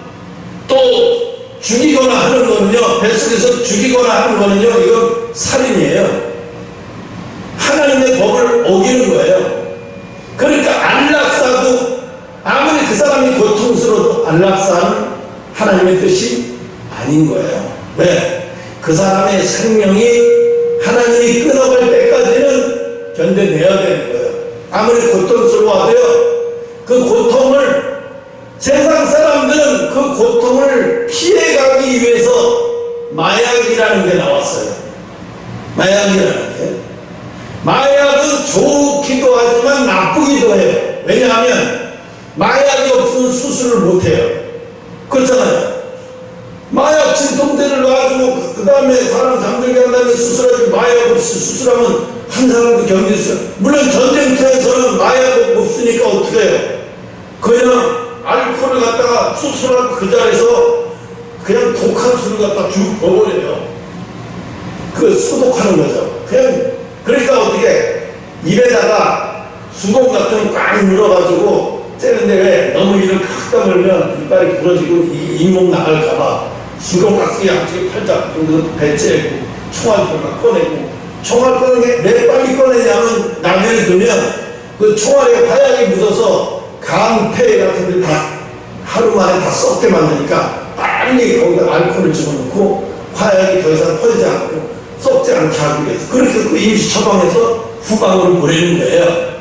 또 죽이거나 하는 거는요. 뱃속에서 죽이거나 하는 거는요. 이건 살인이에요. 하나님의 법을 어기는 거예요. 그러니까 안락사도 아무리 그 사람이 고통스러워도 안락사는 하나님의 뜻이 아닌 거예요. 왜? 그 사람의 생명이 하나님이 끊어갈 때까지는 견뎌내야 되는 거예요. 아무리 고통스러워도요. 그 고통을 세상 사람들은 그 고통을 피해가기 위해서 마약이라는 게 나왔어요. 마약이라는 게. 마약은 좋기도 하지만 나쁘기도 해요. 왜냐하면 마약이 없으면 수술을 못해요. 그렇잖아요. 마약 진통제를 놔주고 그 다음에 사람 잠들게 한 다음에 수술하지 마약 없이 수술하면 한 사람도 견딜 수 있어요. 물론 전쟁터에서는 마약 없으니까 어떻게 해요? 그냥 알코올을 갖다가 수술하고 그 자리에서 그냥 독한 술을 갖다 쭉 버버려요. 그 소독하는 거죠. 그냥 그러니까 어떻게 입에다가 수건 같은 거 꽉 물어가지고 째는데 왜 너무 이를 칵 다물면 이빨이 부러지고 잇몸 나갈까봐 수건 깍지 양쪽에 팔짝 배째고 총알을 꺼내고 총알 꺼내는 게 왜 빨리 꺼내냐면 라면을 두면 그 총알에 화약이 묻어서 간, 폐 같은 데 다 하루 만에 다 썩게 만드니까 빨리 거기다 알코올을 집어넣고 화약이 더 이상 퍼지지 않고 썩지 않게 하기 위해서 그렇게 그 임시 처방해서 후방으로 보내는 거예요.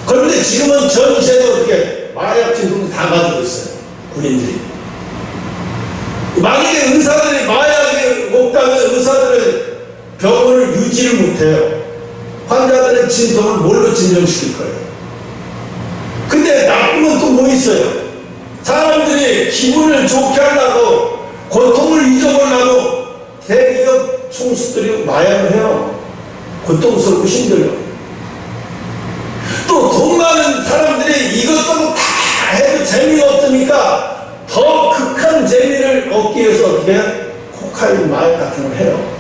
그런데 지금은 전시에도 어떻게 마약 진통제 다 가지고 있어요. 군인들이. 만약에 의사들이 마약을 먹다면 의사들은 병원을 유지를 못해요. 환자들의 진통을 뭘로 진정시킬 거예요. 근데 나쁜 건 또 뭐 있어요? 사람들이 기분을 좋게 하려고 고통을 잊어보려고 대기업 총수들이 마약을 해요. 고통스럽고 힘들어요. 또 돈 많은 사람들이 이것저것 다 해도 재미가 없으니까 더 극한 재미를 얻기 위해서 어떻게 코카인 마약 같은 걸 해요.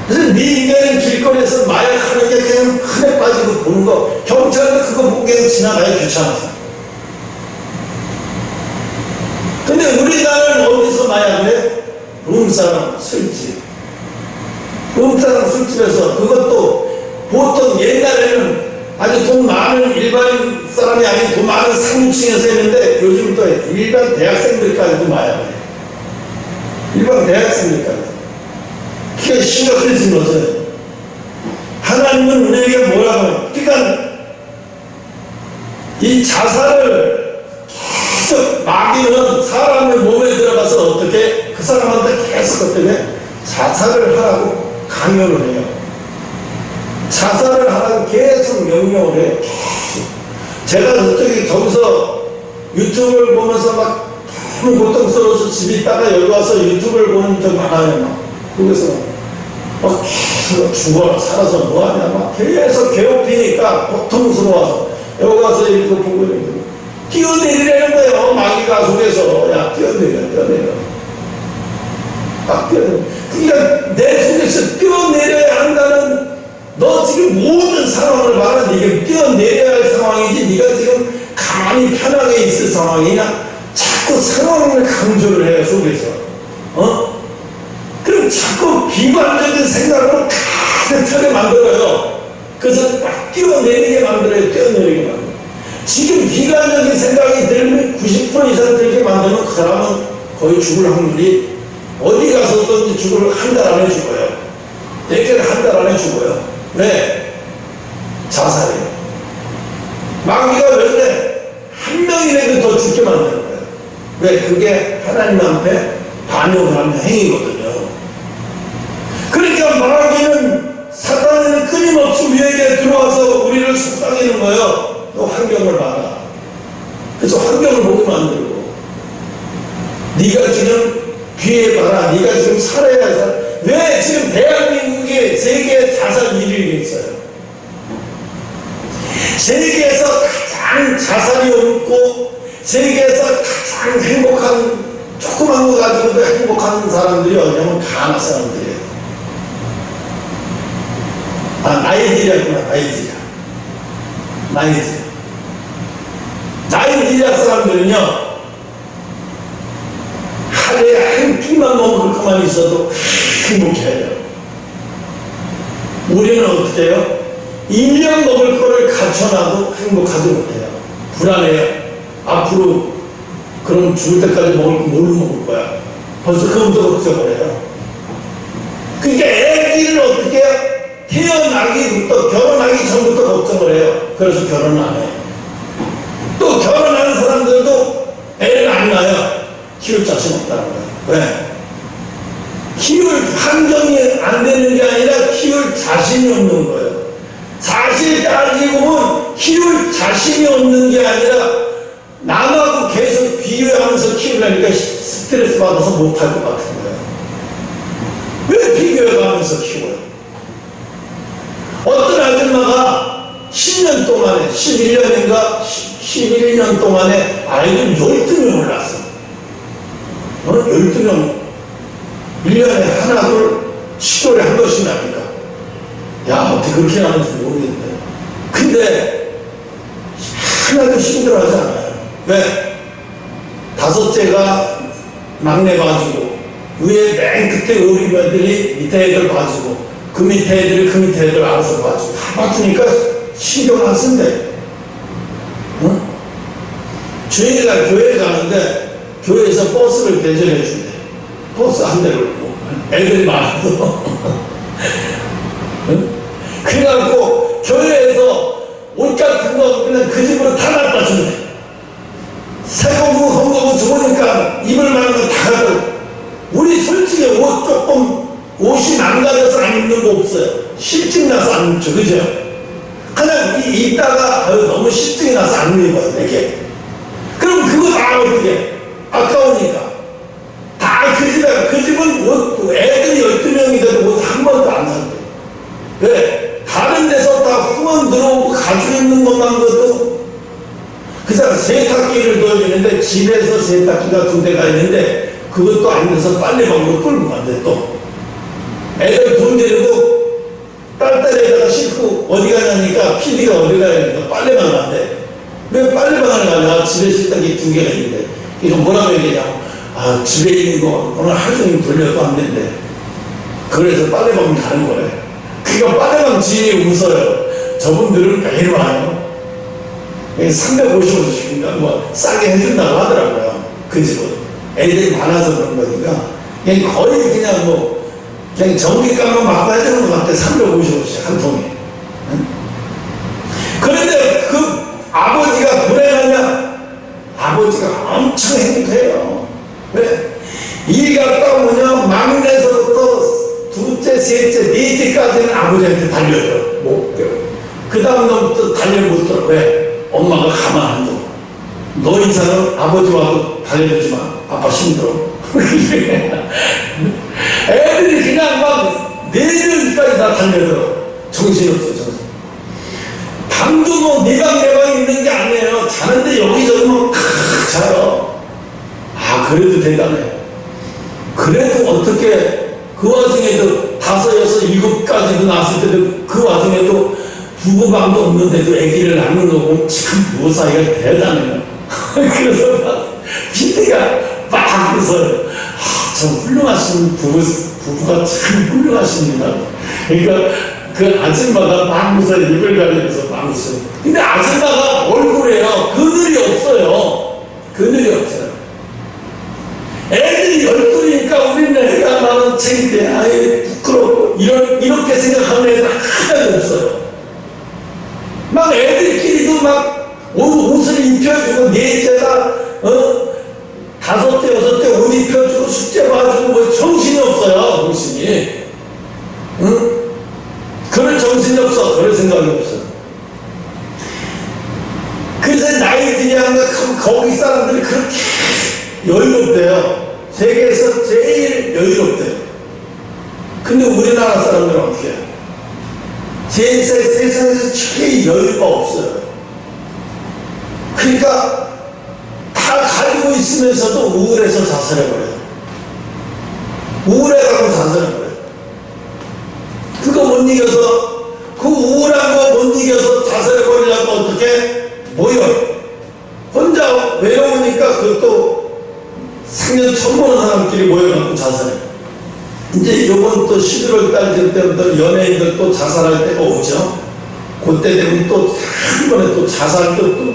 그래서 미인간은 길거리에서 마약하는 게 그냥 흔해 빠지고 보는 거 경찰도 그거 보기에는 지나가야 귀찮아서. 근데 우리나라는 어디서 마약을 해? 룸사람 술집. 룸사람 술집에서 그것도 보통 옛날에는 아주 돈 많은 일반 사람이 아닌 돈 많은 상류층에서 했는데 요즘 또 일반 대학생들까지도 마약을 해요. 일반 대학생들까 그게 심각해진 거죠. 하나님은 우리에게 뭐라고 해요? 그러니까 이 자살을 계속 마귀는 사람의 몸에 들어가서 어떻게 그 사람한테 계속 어떻게 자살을 하라고 강요를 해요. 자살을 하라고 계속 명령을 해요. 계속. 제가 저기서 유튜브를 보면서 막 너무 고통스러워서 집에 있다가 여기 와서 유튜브를 보는 적 많아요. 막. 거기서 막 계속 죽어라 살아서 뭐하냐 막 계속 괴롭히니까 고통스러워서 여기 와서 이거 보고 있는데 뛰어내리라는 거예요. 마귀가 속에서 야 뛰어내려 막 뛰어내려. 그러니까 내 속에서 뛰어내려야 한다는 너 지금 모든 상황을 봐라. 네가 뛰어내려야 할 상황이지 네가 지금 가만히 편하게 있을 상황이냐. 자꾸 상황을 강조를 해요 속에서. 그럼 자꾸 비관적인 생각으로 가득하게 만들어요. 그래서 막 뛰어내리게 만들어요. 뛰어내리게 만들어요. 지금 비관적인 생각이 들면 90% 이상 들게 만들면 그 사람은 거의 죽을 확률이 어디 가서든지 죽을 한 달 안에 죽어요. 대개는 한 달 안에 죽어요. 왜? 자살이에요. 마귀가 왜 그래? 한 명이라도 더 죽게 만드는 거예요. 왜? 그게 하나님 앞에 반역을 하는 행위거든요. 그러니까 마귀는 사탄은 끊임없이 우리에게 들어와서 우리를 속삭이는 거예요. 너 환경을 봐라. 그래서 환경을 보게 만들고 네가 지금 비해봐라. 네가 지금 살아야 살. 왜 지금 대한민국이 세계 자살 1위에 있어요? 세계에서 가장 자살이 없고 세계에서 가장 행복한 조그만 거 가지고도 행복한 사람들이 어디냐면 가나 사람들이에요. 나이지리아구나. 나이지리아 사람들은요 하루에 한 끼만 먹을 것만 있어도 행복해요. 우리는 어떻게 해요? 1년 먹을 거를 갖춰놔도 행복하지 못해요. 불안해요. 앞으로 그럼 죽을 때까지 먹을 거 뭘로 먹을 거야? 벌써 그것부터 걱정을 해요. 그러니까 애기를 어떻게 해요? 태어나기부터 결혼하기 전부터 걱정을 해요. 그래서 결혼을 안 해요. 또 결혼하는 사람들도 애를 안 낳아요. 키울 자신 없다는 거예요. 왜? 키울 환경이 안 되는 게 아니라 키울 자신이 없는 거예요. 사실 따지고 보면 키울 자신이 없는 게 아니라 남하고 계속 비교하면서 키우려니까 스트레스 받아서 못할 것 같은 거예요. 왜 비교하면서 키워요? 어떤 아줌마가 10년 동안에 11년인가 11년 동안에 아이들 12명을 낳았어. 12명 1년에 하나 둘 10개월에 한 번씩 납니다. 야 어떻게 그렇게 나는지 모르겠네. 근데 하나도 힘들어하지 않아요. 왜? 다섯째가 막내 봐주고 위에 맨 끝에 어린애들이 밑에 애들 봐주고 그 밑에 애들이 그 밑에 애들 알아서 봐주고 다 봐주니까 신경 안 쓴대. 응? 주인이가 교회 가는데 교회에서 버스를 대전해 준대. 버스 한 대를 애들이 많아서 응? 그래갖고 교회에서 옷 같은 거 그냥 그 집으로 다 갖다 준대. 새거고 헌거고 좋으니까 입을 만한 거 다 갖다. 우리 솔직히 옷 조금 옷이 망가져서 안 입는 거 없어요. 실증 나서 안 입죠. 그죠? 그냥 입다가 너무 실증이 나서 안 입어요. 이게. 그럼 그거 다 어떻게 아까우니까 다 그 집에 그 집은 옷 애들이 12명이 옷 한 번도 안 산대. 왜? 다른 데서 다 후원 들어오고 가지고 있는 것만 것도 그 사람 세탁기를 돌리는데 집에서 세탁기가 2대가 있는데 그것도 안 돼서 빨래방으로 끌고 간대. 또 애들 돈 데리고 딸딸에다가 싣고 어디 가냐니까 PD가 어디 가냐니까 빨래방 간대. 왜 빨래방을 가냐? 집에 세탁기 2개가 있는데 이거 뭐라고 얘기하냐? 아 집에 있는 거 오늘 하루 종일 돌려도 안 된대. 그래서 빨래방 가는 거래. 그러니까 빨래방 지인이 웃어요. 저분들은 매일 와요. 350원씩인가 뭐 싸게 해준다고 하더라고요. 그 집은 애들이 많아서 그런 거니까 그냥 거의 그냥 뭐 그냥 전기값만 막 해주는 것 같아. 350원씩 한 통에. 응? 그런데 그 아버지가 불행하냐? 아버지가 엄청 행복해요. 왜? 일 갔다 오면 막내서부터 둘째, 셋째, 넷째까지는 아버지한테 달려들어. 못 배워. 그 다음 놈부터 달려 못 들어. 왜? 엄마가 가만 안 둬. 너 이상은 아버지와도 달려들지 마. 아빠 힘들어. 애들이 그냥 막 내일까지 다 달려들어. 정신없어, 정신. 방도 뭐 내방 있는 게 아니에요. 자는데 여기저기 뭐 자요. 아, 그래도 대단해. 그래도 어떻게 그 와중에도 5, 6, 7까지도 낳았을 때도 그 와중에도 부부방도 없는데도 아기를 낳는 거 보면 참 무사히가 대단해요. 그래서 피디가 막 웃어요. 참 훌륭하신 부부가 참 훌륭하십니다. 그러니까 그 아줌마가 막 웃어요. 입을 가리면서 막 웃어요. 근데 아줌마가 얼굴에요. 그늘이 없어요. 그늘이 없어요. 애들이 12이니까 우리는 애가 많은 책인데 아예 부끄럽고 이렇게 생각하는 애들 하나도 없어요. 막 애들끼리도 막 옷을 입혀주고 넷째다 5째, 6째 옷 입혀주고 숙제 봐주고 뭐 정신이 없어요. 정신이. 응? 그럴 정신이 없어. 그럴 생각이 없어. 그래서 나이 들면 거기 사람들이 그렇게 여유롭대요. 세계에서 제일 여유롭대요. 근데 우리나라 사람들은 어떻게 해요? 세상에서 제일 여유가 없어요. 그러니까 다 가지고 있으면서도 우울해서 자살해버려요. 우울해가지고 자살해버려요. 그거 못 이겨서, 그 우울한 거 못 이겨서 자살해버리려고 어떻게 모여. 혼자 외로우니까 그것도 생전 처음 보는 사람끼리 모여갖고 자살해. 이제 요번 또 11월 달 때부터 연예인들 또 자살할 때가 오죠. 그때 되면 또 한 번에 또 자살도 또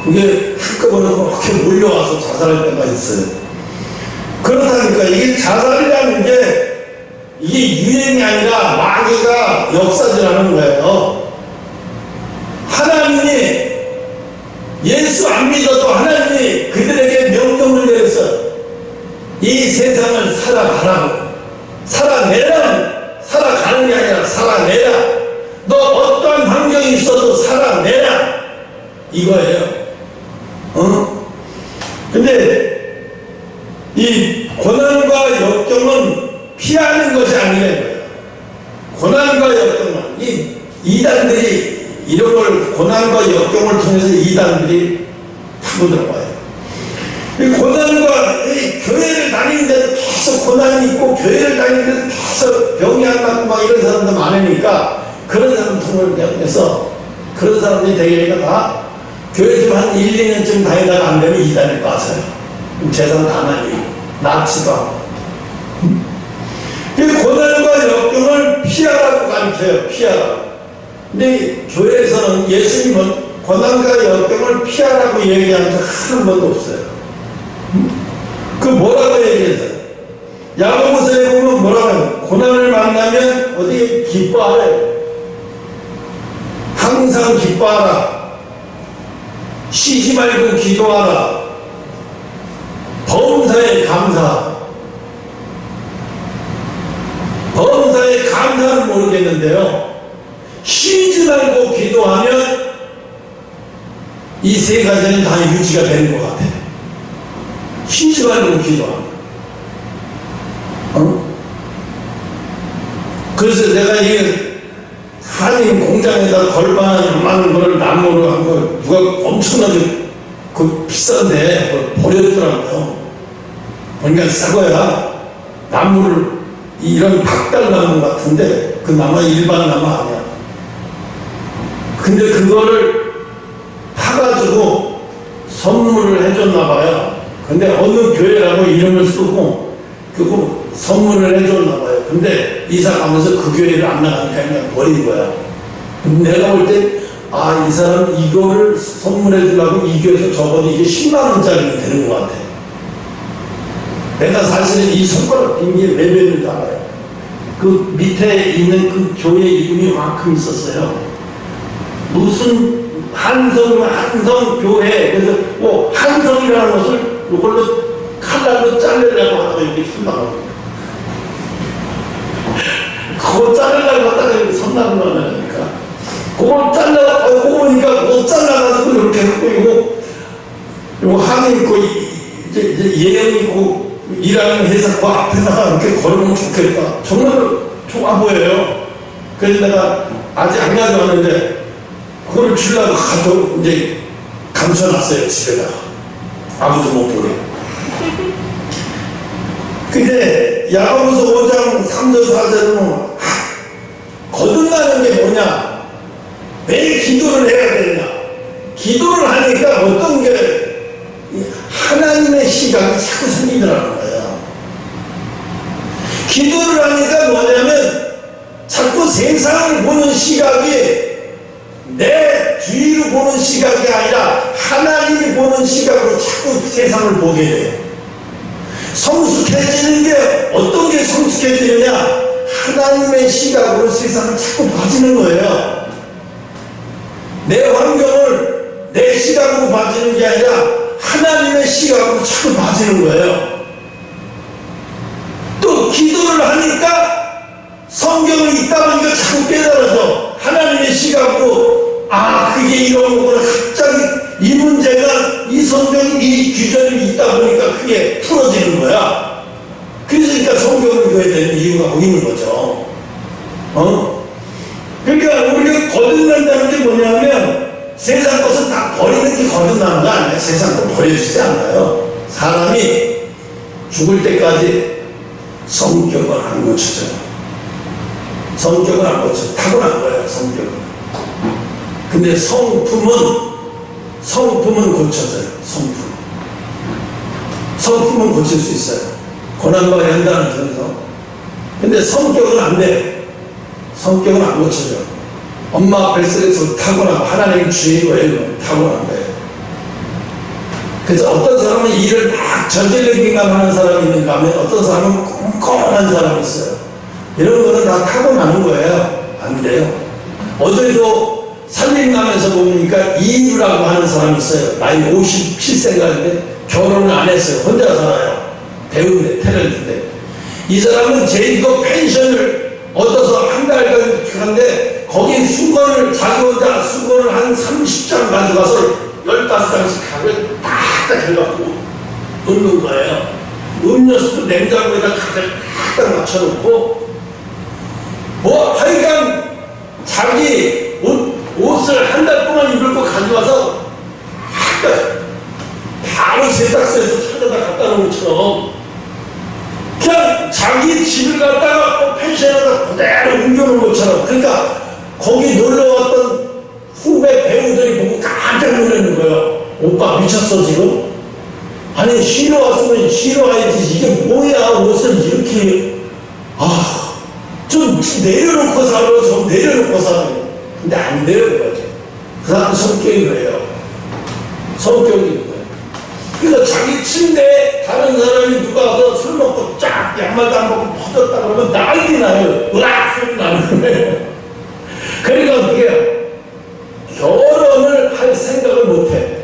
그게 한꺼번에 그렇게 몰려와서 자살할 때가 있어요. 그렇다니까 이게 자살이라는 게 이게 유행이 아니라 마귀가 역사질하는 거예요. 하나님이 예수 안 믿어도 하나님이 그들에게 명령을 내렸어요. 이 세상을 살아가라고. 살아가는 게 아니라 살아내라. 너 어떠한 환경이 있어도 살아내라. 이거예요. 근데 이 고난과 역경은 피하는 것이 아니에요. 고난과 역경은 이 이단들이 이런 걸 고난과 역경을 통해서 이단들이 파고들어와요. 이 고난과 이 교회를 다니는데도 계속 고난이 있고 교회를 다니는데도 계속 병이 안 낫고 막 이런 사람도 많으니까 그런 사람 통해서 그런 사람들이 대개가 다 교회 좀 한 1, 2년쯤 다니다가 안 되면 이단에 빠져요. 재산 다 날리고 납치도 하고. 이 고난과 역경을 피하라고 가르쳐요. 피하라고. 근데 교회에서는 예수님은 고난과 역경을 피하라고 얘기한 적 한 번도 없어요. 그 뭐라고 얘기했어요? 야고보서에 보면 뭐라고 해요? 고난을 만나면 어디 기뻐하래요. 항상 기뻐하라. 쉬지 말고 기도하라. 범사에 감사. 범사에 감사는 모르겠는데요. 쉬지 말고 기도하면 이 세 가지는 다 유지가 되는 것 같아요. 쉬지 말고 기도하면. 그래서 내가 이게 한인 공장에다 걸반한 많은 거를 나무로 한 거 누가 엄청나게 그 비싼데 버렸더라고요. 그러니까 싼 거야. 나무를 이런 박달나무 같은데 그 나무 일반 나무 아니야. 근데 그거를 파가지고 선물을 해줬나 봐요. 근데 어느 교회라고 이름을 쓰고 그거 선물을 해줬나 봐요. 근데 이사 가면서 그 교회를 안 나가니까 그냥 버린 거야. 내가 볼 때 아, 이 사람 이거를 선물해 주려고 이 교회에서 적어도 이게 10만 원짜리면 되는 것 같아. 내가 사실은 이 손가락 빈 게 왜 뱉는 줄 알아요? 그 밑에 있는 그 교회 이름이 만큼 있었어요. 무슨 한성 교회, 그래서 뭐 한성이라는 것을 이걸로 칼날로 자르려고 하다가 이렇게 손나가고, 그거 자르려고 하다가 이렇게 손나가고 하니까, 그걸 잘라가고 보니까 못 잘라가지고 이렇게 하고, 이거 한이 있고 이제 예령 있고 일하는 회사 그 앞에다가 이렇게 걸으면 좋겠다. 정말 좋아 보여요. 그래서 내가 아직 안 가져왔는데 그걸 주려고 가도 이제 감춰놨어요, 집에다가. 아무도 못 보게. 근데 야고보서 5장 3절 4절은 거듭나는 게 뭐냐? 왜 기도를 해야 되냐? 기도를 하니까 어떤 게 하나님의 시각이 자꾸 생기더라는 거예요. 기도를 하니까 뭐냐면 자꾸 세상을 보는 시각이 내 주위로 보는 시각이 아니라 하나님이 보는 시각으로 자꾸 세상을 보게 돼요. 성숙해지는 게 어떤 게 성숙해지느냐? 하나님의 시각으로 세상을 자꾸 봐지는 거예요. 내 환경을 내 시각으로 봐지는 게 아니라 하나님의 시각으로 자꾸 봐지는 거예요. 또 기도를 하니까 성경을 읽다 보니까 자꾸 깨달아서 하나님의 시각으로 그게 이런 거구나. 갑자기 이 문제가 이 성경 이 규절이 있다 보니까 그게 풀어지는 거야. 그러니까 성경을 읽어야 되는 이유가 거기 있는 거죠. 그러니까 우리가 거듭난다는 게 뭐냐면 세상 것은 다 버리는 게 거듭나는 거 아니에요. 세상도 버려지지 않아요. 사람이 죽을 때까지 성격을 안 고쳐져요. 성격을 안 고쳐. 타고난 거예요, 성격은. 근데 성품은 고쳐져요. 성품은 고칠 수 있어요. 고난받아야 한다는 점에서. 근데 성격은 안 돼요. 성격은 안 고쳐져요. 엄마 뱃속에서 타고나고 하나님 주인으로 타고난 거예요. 그래서 어떤 사람은 일을 막 저질러기만 하는 사람이 있는가 하면 어떤 사람은 꼼꼼한 사람이 있어요. 이런 거는 다 타고나는 거예요. 안 돼요. 어제도 살림가면서 보니까 이유라고 하는 사람이 있어요. 나이 57세인데 결혼을 안 했어요. 혼자 살아요. 배우인데, 탤런트인데. 이 사람은 제주도 펜션을 얻어서 한 달간 하는데 거기 수건을 자기 혼자 수건을 한 30장 가져가서 15장씩 각을 딱 해갖고 넣는 거예요. 음료수도 냉장고에다 딱 맞춰놓고 뭐 하여간 자기 옷을 한 달 동안 입을 거 가져와서 바로 세탁소에서 찾아다 갖다 놓은 것처럼 그냥 자기 집을 갖다가 펜션에다 그대로 옮겨놓은 것처럼. 그러니까 거기 놀러왔던 후배 배우들이 보고 깜짝 놀라는 거예요. 오빠 미쳤어 지금? 아니 쉬러 왔으면 쉬러 와야지. 이게 뭐야, 옷을 이렇게 좀 내려놓고 살아. 좀 내려놓고 살아. 근데 안 돼요. 그 사람 성격이 그래요. 성격이 그래요. 그래서 자기 침대에 다른 사람이 누가 와서 술 먹고 쫙 양말도 안 벗고 퍼졌다 그러면 난리 나요. 으악 소리 나는 거예요. 그러니까 어떻게 해요? 결혼을 할 생각을 못해.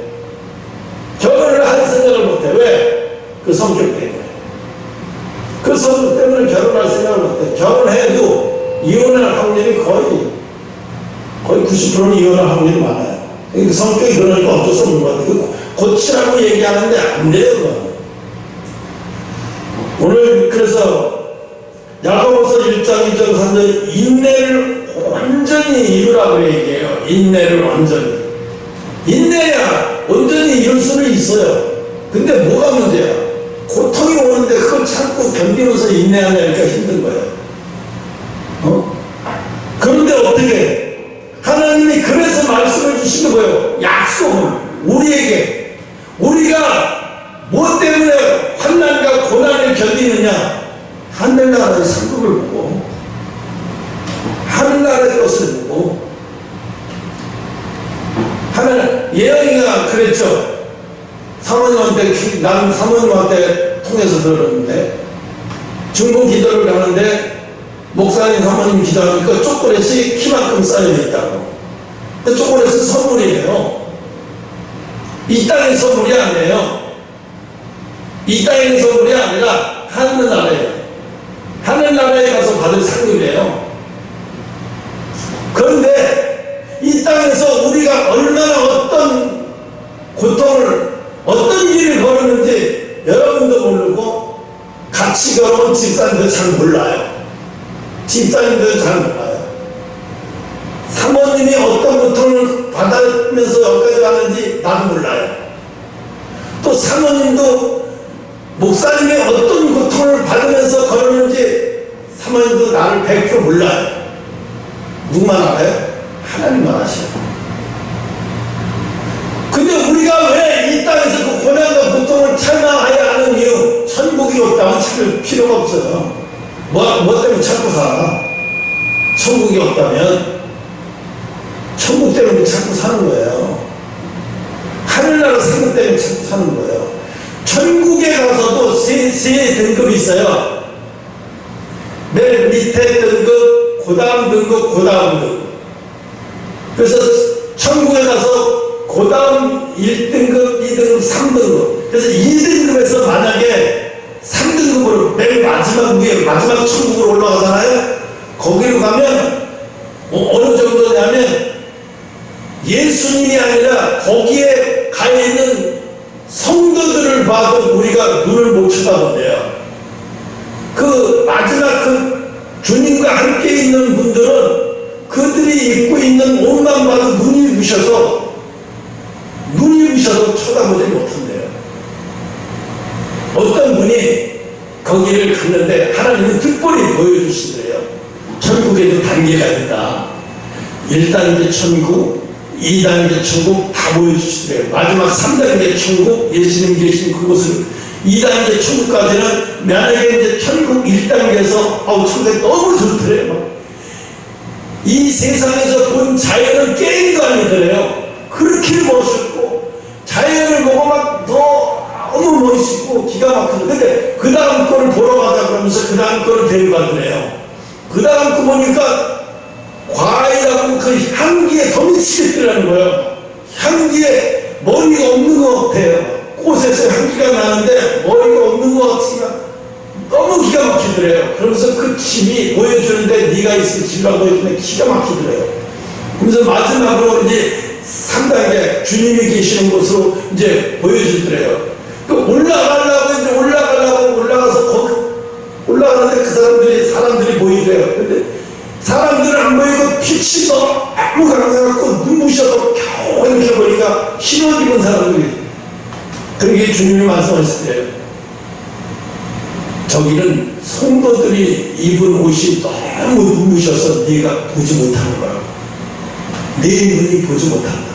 결혼을 할 생각을 못해. 왜? 그 성격 때문에. 그 성격 때문에 결혼할 생각을 못해. 결혼해도 이혼할 확률이 거의 90%는 이혼할 확률이 많아요. 그 성격이 그러니까 어쩔 수 없는 것 같아요. 고치라고 얘기하는데 안 돼요. 오늘 그래서 야고보서 1장 2절 3절 인내를 완전히 이루라고 얘기해요. 인내를 완전히. 인내야 온전히 이룰 수는 있어요. 근데 뭐가 문제야? 고통이 오는데 그걸 참고 견디면서 인내하니까 힘든 거예요. 그런데 어떻게 하나님이 그래서 말씀을 주시는 거예요. 약속을 우리에게. 우리가 뭐 때문에 환난과 고난을 견디느냐? 하늘나라의 상급을 보고 하늘나라의 것을 보고. 예언이가 그랬죠. 사모님한테 나는 사모님한테 통해서 들은 들었는데, 중보 기도를 가는데 목사님 사모님 기도하니까 초콜릿이 키만큼 쌓여있다고. 초콜릿은 선물이에요. 이 땅의 선물이 아니에요. 이 땅의 선물이 아니라 하늘나라예요. 하늘나라에 가서 받을 상급이에요. 그런데 이 땅에서 우리가 얼마나 어떤 고통을, 어떤 길을 걸었는지 여러분도 모르고 같이 걸어온 집사님도 잘 몰라요. 집사님도 잘 몰라요. 사모님이 어떤 고통을 받으면서 여기까지 왔는지 나도 몰라요. 또 사모님도 목사님이 어떤 고통을 받으면서 걸었는지 사모님도 나를 100% 몰라요. 누구만 알아요? 하나님만 아셔요. 근데 우리가 왜 이 땅에서 그 고난과 고통을 참아야 하는 이유, 천국이 없다면 찾을 필요가 없어요. 뭐 때문에 찾고 살아? 천국이 없다면 천국 때문에 찾고 사는 거예요. 하늘나라 생각 때문에 찾고 사는 거예요. 천국에 가서도 세 등급이 있어요. 맨 밑에 등급, 그 다음 등급, 그 다음 등급. 그래서 천국에 가서 그 다음 1등급, 2등급, 3등급. 그래서 2등급에서 만약에 3등급으로 맨 마지막 위에, 마지막 천국으로 올라가잖아요. 거기로 가면 어느 정도냐면 예수님이 아니라 거기에 가 있는 성도들을 봐도 우리가 눈을 못 쳐다본대요. 그 마지막 그 주님과 함께 있는 분들은 그들이 입고 있는 옷만 봐도 눈이 부셔서 쳐다보지 못한대요. 어떤 분이 거기를 갔는데 하나님은 특별히 보여주시더래요. 천국에도 단계가 있다. 1단계 천국, 2단계 천국 다 보여주시더래요. 마지막 3단계 천국, 예수님 계신 그곳을 2단계 천국까지는 만약에 이제 천국 1단계에서 천국이 너무 좋더래요. 이 세상에서 본 자연은 게임도 아니더래요. 그렇게 멋있고 자연을 보고 막 너무 멋있고 기가 막히고. 근데 그 다음 거를 보러 가자 그러면서 그 다음 거를 데려가더래요. 그 다음 거 보니까 과일하고 그 향기에 더 미치겠더라는 거예요. 향기에 머리가 없는 것 같아요. 꽃에서 향기가 나는데 머리가 없는 것 같으면 너무 기가 막히더래요. 그러면서 그 집이 보여주는데 네가 있을 집이라고 보여주는데 기가 막히더래요. 그러면서 마지막으로 이제 3단계 주님이 계시는 곳으로 이제 보여주더래요. 그 올라가려고 올라가서 거기 올라가는데 그 사람들이 보이더래요. 근데 사람들은 안 보이고 빛이 너무 강해갖고 눈부셔서 겨우 이렇게 보니까 신옷 입은 사람들이. 그러게 주님이 말씀하시더래요. 저기는 성도들이 입은 옷이 너무 눈부셔서 네가 보지 못하는 거라고. 내 눈이 보지 못한다.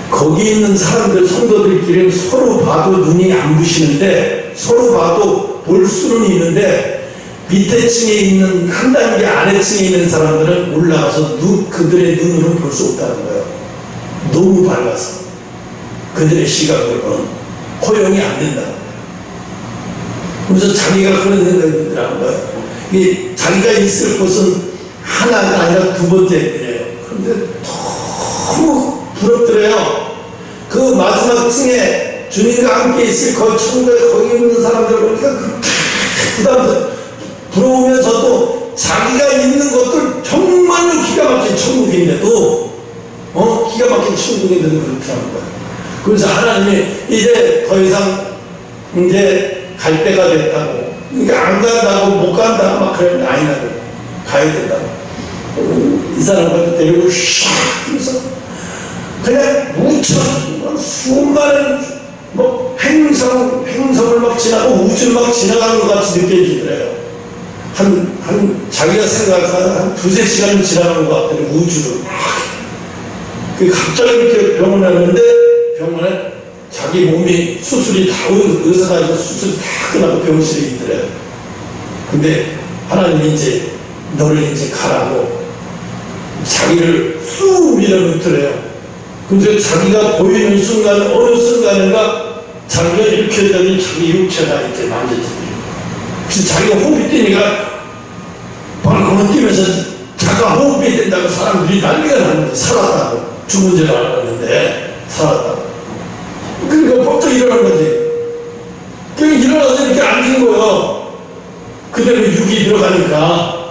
거기 있는 사람들, 성도들끼리는 서로 봐도 눈이 안 부시는데, 서로 봐도 볼 수는 있는데, 밑에 층에 있는, 한 단계 아래층에 있는 사람들은 올라가서 그들의 눈으로는 볼 수 없다는 거예요. 너무 밝아서. 그들의 시각으로는 허용이 안 된다는 거예요. 그래서 자기가 그런 생각이 들더라는 거예요. 이게 자기가 있을 곳은 하나가 아니라 두 번째예요. 그런데 너무 부럽더래요. 그 마지막 층에 주님과 함께 있을 거기 천국에 거기 있는 사람들 보니까 그 다음에 부러우면서도 자기가 있는 것들 정말로 기가 막힌 천국인데도 기가 막힌 천국인데도 그렇게 하는 거예요. 그래서 하나님이 이제 더 이상 이제 갈 때가 됐다고, 그러니까 안 간다고 못 간다고 막 그랬는데 아니라고 가야 된다고. 이 사람을 데리고 샥 하면서 그냥 우천 수많은 뭐 행성을 막 지나고 우주를 막 지나가는 것 같이 느껴지더래요. 자기가 생각하는 한 2~3시간 지나가는 것 같더래요. 우주를 그 갑자기 이렇게 병원에 왔는데 병원에 자기 몸이 수술이 다 의사가 있어서 수술이 다 끝나고 병실에 있더래요. 근데 하나님이 이제 너를 이제 가라고 자기를 쑥 밀어넣더래요. 근데 자기가 보이는 순간 어느 순간인가 자기가 이렇게 되니 자기 육체가 이렇게 만져지더래요. 자기가 호흡이 뛰니까 바로 뛰면서 자가 호흡이 된다고 사람들이 난리가 나는데 살았다고. 죽은 줄 알았는데 살았다고. 그러니까 벌떡 일어난 거지. 그러니까 일어나서 이렇게 앉은 거예요. 그대로 육이 들어가니까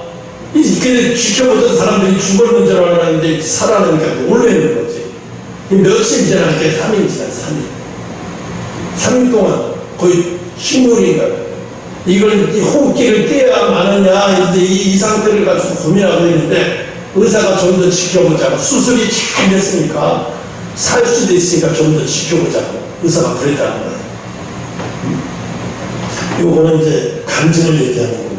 이렇게 지켜보던 사람들이 죽었는 줄 알았는데 살아나니까 놀라는 거지. 며칠 지나니까 3일 지난 3일. 3일 동안 거의 식물인가. 이걸 이 호흡기를 떼야 마느냐 이제 이 상태를 가지고 고민하고 있는데 의사가 좀 더 지켜보자고. 수술이 잘 됐으니까 살 수도 있으니까 좀 더 지켜보자고 의사가 그랬다는 거예요. 요거는 이제 간증을 얘기하는 거고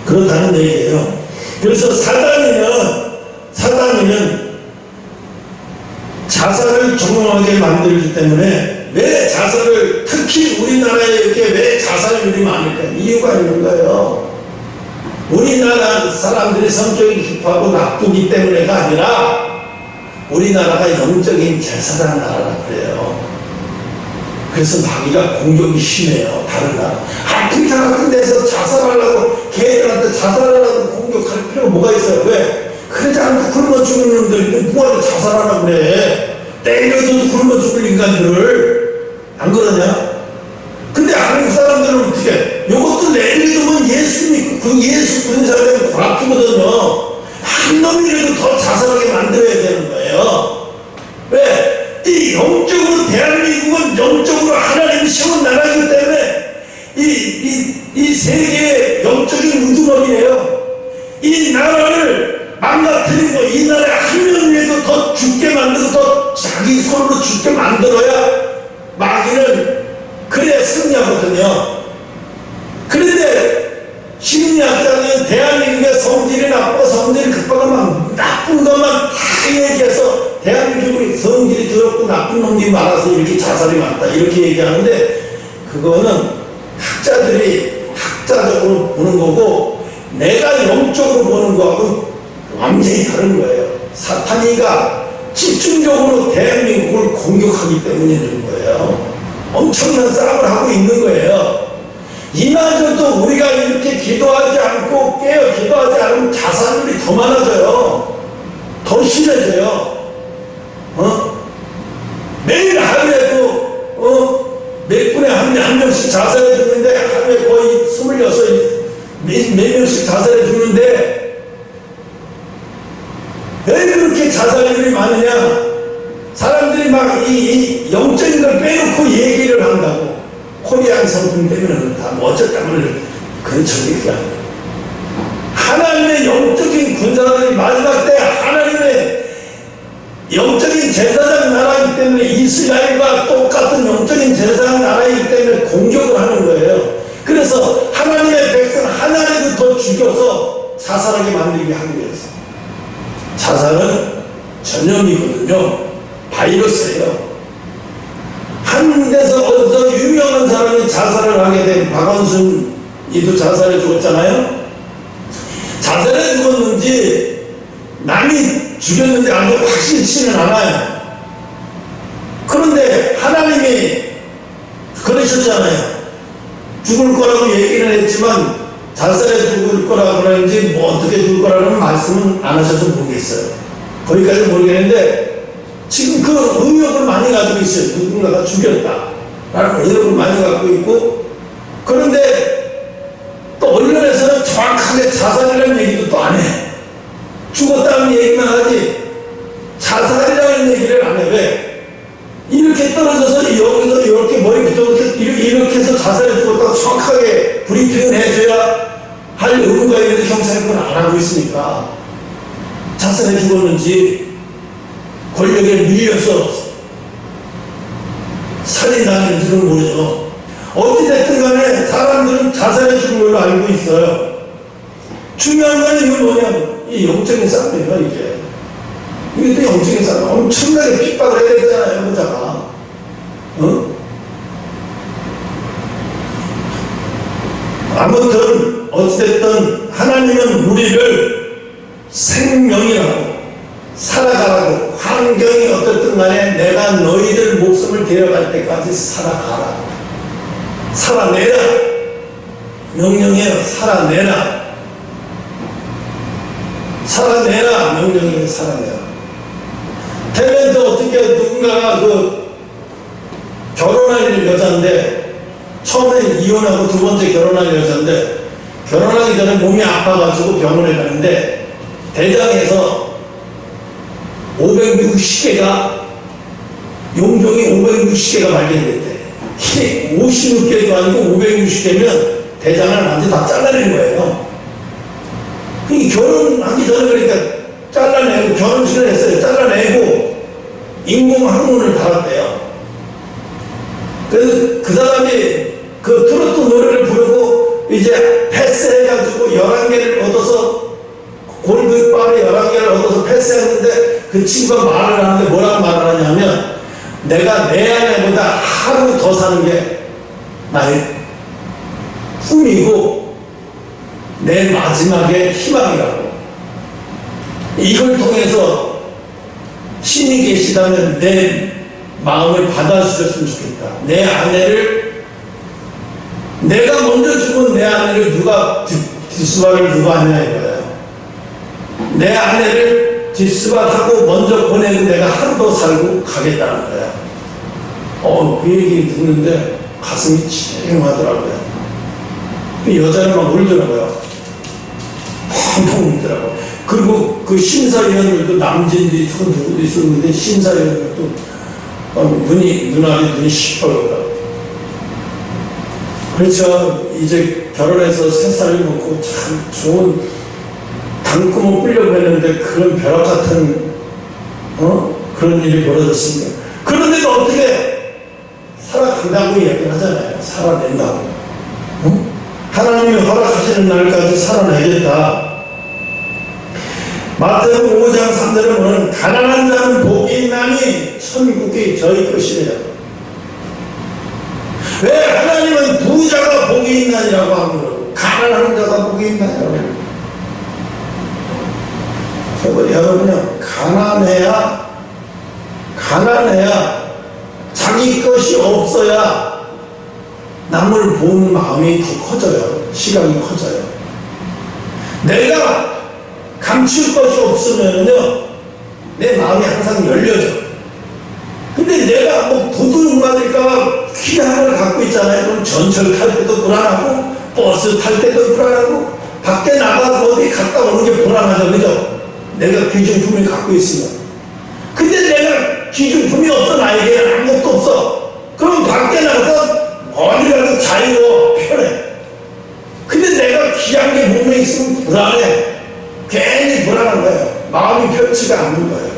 그렇다는 얘기예요. 그래서 사단이는 자살을 종용하게 만들기 때문에 왜 자살을 특히 우리나라에 이렇게 왜 자살률이 많을까? 이유가 있는 거예요. 우리나라 사람들이 성격이 급하고 나쁘기 때문에가 아니라 우리나라가 영적인 제사장 나라라고 그래요. 그래서 마귀가 공격이 심해요. 다른 나라. 아프리카 같은 데서 자살하려고 걔들한테 자살하려고 공격할 필요가 뭐가 있어요? 왜? 그러지 않고 굶어 죽는 놈들 뭐하러 자살하라고 그래? 때려줘도 굶어 죽을 인간들을. 안 그러냐? 근데 한국 사람들은 어떻게 이것도 내리면 예수 믿고 그 예수 군사되면 골아프거든요. 한 놈이라도 더 자살하게 만들어야 되는 거예요. 왜? 이 영적으로 대한민국은 영적으로 하나님이 세운 나라이기 때문에 이 세계의 영적인 우두머리예요. 이 나라를 망가뜨리고 이 나라에 한 명이라도 더 죽게 만들고 더 자기 손으로 죽게 만들어야 마귀는 그래야 승리하거든요. 그런데 심리학자는 대한민국의 성질이 나쁘고 성질이 급하고 막 나쁜 것만 다 얘기해서 대한민국의 성질이 더럽고 나쁜 놈이 많아서 이렇게 자살이 많다 이렇게 얘기하는데 그거는 학자들이 학자적으로 보는 거고 내가 영적으로 보는 거하고 완전히 다른 거예요. 사탄이가 집중적으로 대한민국을 공격하기 때문에 그런 거예요. 엄청난 싸움을 하고 있는 거예요. 이마저도 우리가 이렇게 기도하지 않고 깨어 기도하지 않으면 자살률이 더 많아져요. 더 심해져요. 매일 하루에도 몇 분에 한 명씩 자살해 주는데 하루에 거의 26, 몇 명씩 자살해 주는데 왜 그렇게 자살률이 많으냐? 사람들이 막 이 영적인 걸 빼놓고 얘기를 한다고. 코리안 성품 때문에 그렇다. 뭐 어쩌다면 그런 적이 그게 아니에요. 하나님의 영적인 군사들이 마지막 때 하나님의 영적인 제사장 나라이기 때문에 이스라엘과 똑같은 영적인 제사장 나라이기 때문에 공격을 하는 거예요. 그래서 하나님의 백성 하나라도 더 죽여서 자살하게 만들게 하기 위해서. 자살은 전염이거든요. 바이러스예요. 한 데서 어디서 유명한 사람이 자살을 하게 된 박원순이도 자살해 죽었잖아요. 자살해 죽었는지 남이 죽였는지 아주 확실치는 않아요. 그런데 하나님이 그러셨잖아요. 죽을 거라고 얘기는 했지만 자살해 죽을 거라고 그러는지 뭐 어떻게 죽을 거라는 말씀은 안 하셔서 모르겠어요. 거기까지 모르겠는데 지금 그 의혹을 많이 가지고 있어요. 누군가가 죽였다 라는 의혹을 많이 갖고 있고 그런데 또 언론에서는 정확하게 자살이라는 얘기도 또 안 해. 죽었다는 얘기만 하지 자살이라는 얘기를 안 해. 왜? 이렇게 떨어져서 여기서 이렇게 머리부터 이렇게 해서 자살해 죽었다고 정확하게 브리핑을 해줘야 할 의무가 있는데 경찰이 그건 안 하고 있으니까 자살해 죽었는지 권력에 밀려서 살인당했는지는 모르죠. 어찌됐든 간에 사람들은 자살해 죽은 걸로 알고 있어요. 중요한 건 이건 뭐냐면 이 영적인 싸움이에요. 이게 또 영적인 싸움. 엄청나게 핍박을 해야 되잖아요. 여자가. 아무튼 어찌됐든 하나님은 우리를 생명이라고 살아가라고 환경이 어떻든 간에 내가 너희들 목숨을 데려갈 때까지 살아가라 살아내라 명령해요. 살아내라. 살아내라. 명령해요. 살아내라. 탤런트 어떻게 누군가가 결혼할 여자인데, 처음에 이혼하고 두 번째 결혼할 여자인데, 결혼하기 전에 몸이 아파가지고 병원에 가는데 대장에서 560개가 용종이 560개가 발견됐대. 56개도 아니고 560개면 대장을 완전히 다 잘라낸 거예요. 결혼하기 전에 그러니까 잘라내고 결혼식을 했어요. 잘라내고 인공항문을 달았대요. 그래서 그 사람이 그 트로트 노래를 부르고 이제 패스해가지고 11개를 얻어서 골드바를 11개를 얻어서 패스했는데 그 친구가 말을 하는데 뭐라고 말을 하냐면 내가 내 아내보다 하루 더 사는 게 나의 꿈이고 내 마지막의 희망이라고. 이걸 통해서 신이 계시다면 내 마음을 받아주셨으면 좋겠다. 내 아내를 내가 먼저 죽은 내 아내를 누가 뒷수발을 누가 하냐 이거예요. 내 아내를 뒷수발하고 먼저 보내고 내가 하루 더 살고 가겠다는 거야. 그 얘기 듣는데 가슴이 찡하더라고요. 그 여자는 막 울더라고요. 펑펑 울더라고요. 그리고 그 심사위원들도 남진도 있고 누구도 있었는데 심사위원들도 눈알이 시뻘거더라고요. 그렇죠. 이제 결혼해서 새 살을 먹고 참 좋은 당꿈을 꾸려고 했는데 그런 벼락 같은 그런 일이 벌어졌습니다. 그런데도 어떻게 살아간다고 이야기를 하잖아요. 살아낸다고. 하나님이 허락하시는 날까지 살아내겠다. 마태복음 5장 3절에 보면 가난한 자는 복이 있나니 천국이 저희 것이래요. 왜 하나님은 부자가 복이 있나니라고 하고 가난한 자가 복이 있나니라고 하고 여러분요, 가난해야 자기 것이 없어야 남을 보는 마음이 더 커져요. 시각이 커져요. 내가 감출 것이 없으면요 내 마음이 항상 열려져. 근데 내가 뭐 도둑 맞을까봐 귀한 걸 갖고 있잖아요. 그럼 전철 탈 때도 불안하고 버스 탈 때도 불안하고 밖에 나가서 어디 갔다 오는 게 불안하죠. 그죠? 내가 귀중품을 갖고 있으면. 근데 내가 귀중품이 없어. 나에게는 아무것도 없어. 그럼 밖에 나가서 어디 가도 자유로워. 편해. 근데 내가 귀한 게 몸에 있으면 불안해. 괜히 불안한 거예요. 마음이 편치가 않는 거예요.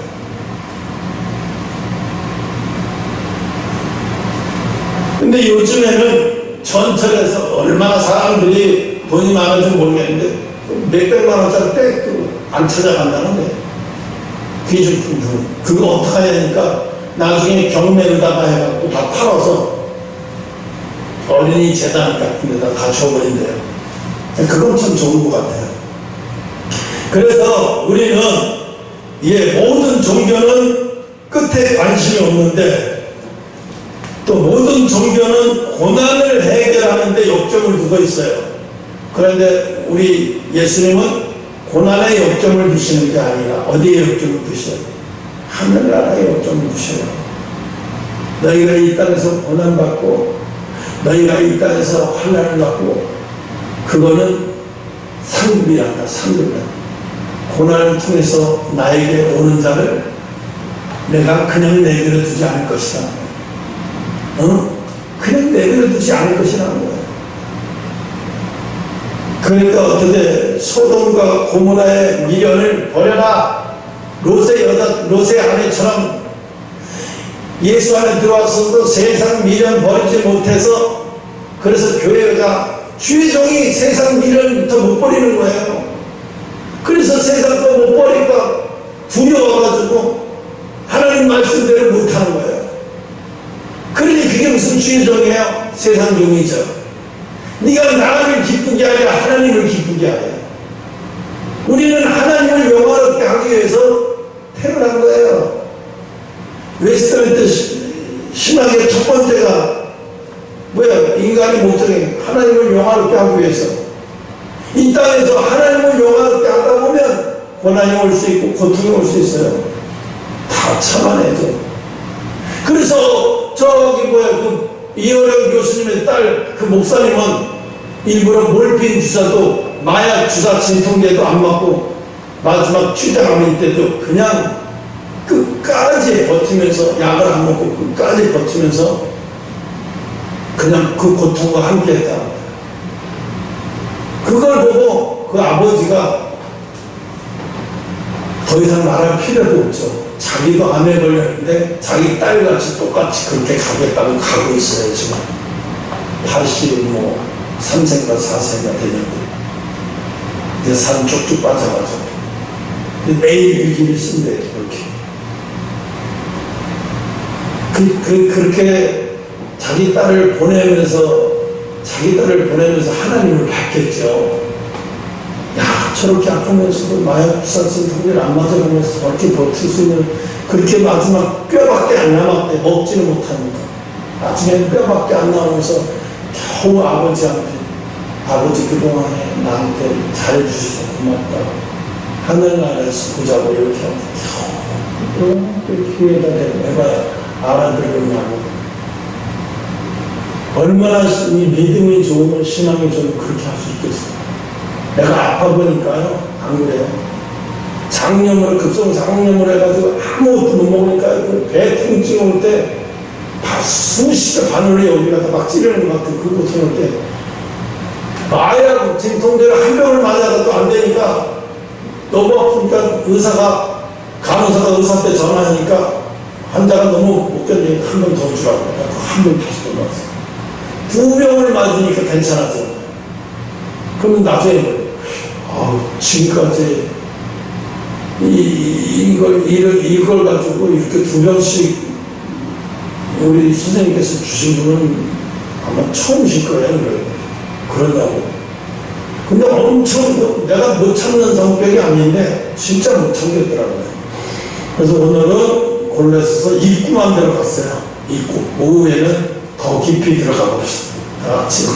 근데 요즘에는 전철에서 얼마나 사람들이 돈이 많은지 모르겠는데 몇백만 원짜리 백도 안 찾아간다는데 귀중품 그거 어떻게 해야 되니까 나중에 경매로다가 해갖고 다 팔아서 어린이 재단 같은 데다 다 줘버린대요. 그건 참 좋은 것 같아요. 그래서 우리는 모든 종교는 끝에 관심이 없는데 또 모든 종교는 고난을 해결하는 데 역점을 두고 있어요. 그런데 우리 예수님은 고난에 역점을 두시는 게 아니라 어디에 역점을 두셔요? 하늘나라에 역점을 두셔요. 너희가 이 땅에서 고난받고 너희가 이 땅에서 환난을 받고 그거는 상급이란다. 상급이란다. 고난을 통해서 나에게 오는 자를 내가 그냥 내버려 두지 않을 것이다. 그냥 내버려 두지 않을 것이라는 거예요. 그러니까 어떻게 소돔과 고모라의 미련을 버려라. 롯의 아내처럼 예수 안에 들어와서도 세상 미련 버리지 못해서 그래서 교회가 주의 종이 세상 미련부터 못 버리는 거예요. 그래서 세상 거 못 버리니까 두려워가지고 하나님 말씀대로 못하는 거예요. 그러니 그게 무슨 주의 종이에요? 세상 종이죠. 네가 나를 기쁘게 하려 하나님을 기쁘게 하려. 우리는 하나님을 영화롭게 하기 위해서 태어난 거예요. 웨스트민스터 신학의 첫 번째가 뭐야? 인간의 목적이 하나님을 영화롭게 하기 위해서 이 땅에서 하나님을 영화롭게 하다 보면 고난이 올 수 있고 고통이 올 수 있어요. 다 참아내죠. 그래서 저기 그 이어령 교수님의 딸 그 목사님은 일부러 몰핀 주사도 마약 주사 진통제도 안 맞고 마지막 취장암일 때도 그냥 끝까지 버티면서 약을 안 먹고 끝까지 버티면서 그냥 그 고통과 함께 했다. 그걸 보고 그 아버지가 더 이상 말할 필요도 없죠. 자기도 암에 걸렸는데 자기 딸같이 똑같이 그렇게 가겠다고 가고 있어요. 지금 83세인가 4세가 되는데 이제 산 쪽쪽 빠져가지고 매일 일기를 쓴대요. 그렇게 자기 딸을 보내면서 하나님을 밝혔죠. 야, 저렇게 아프면서도 마약 주사 진통제를 안 맞아가면서 저렇게 버틸 수 있는, 그렇게 마지막 뼈밖에 안 남았대. 먹지는 못하니까 나중에 뼈밖에 안 나오면서 겨우 아버지한테, 아버지 그동안에 나한테 잘해주셔서 고맙다, 하늘나라에서 보자고 이렇게 하면서 겨우 기회가 해봐야 알아들으려고. 얼마나 믿음이 좋으면 신앙이 좀 그렇게 할 수 있겠어요. 내가 아파 보니까요, 안 그래요? 장염을, 급성 장염을 해가지고 아무것도 못 먹으니까 그 배 통증 올 때 수시가 바늘에 여기 가서 막 찌르는 것 같은 그 고통 올 때 마약 진통제를 한 병을 맞아도 안 되니까 너무 아프니까 간호사가 의사한테 전화하니까 환자가 너무 못 견디니까 한 병 더 주라고. 한 병 다시 더 맞았어요. 2병을 맞으니까 괜찮았죠. 그러면 나중에 지금까지 이걸 가지고 이렇게 2병씩 우리 선생님께서 주신 분은 아마 처음이실 거예요. 그러냐고. 근데 엄청 내가 못 참는 성격이 아닌데 진짜 못 참겠더라고요. 그래서 오늘은 골레스에서 입구만 들어갔어요. 입구. 오후에는 더 깊이 들어가 봅시다. 다 같이.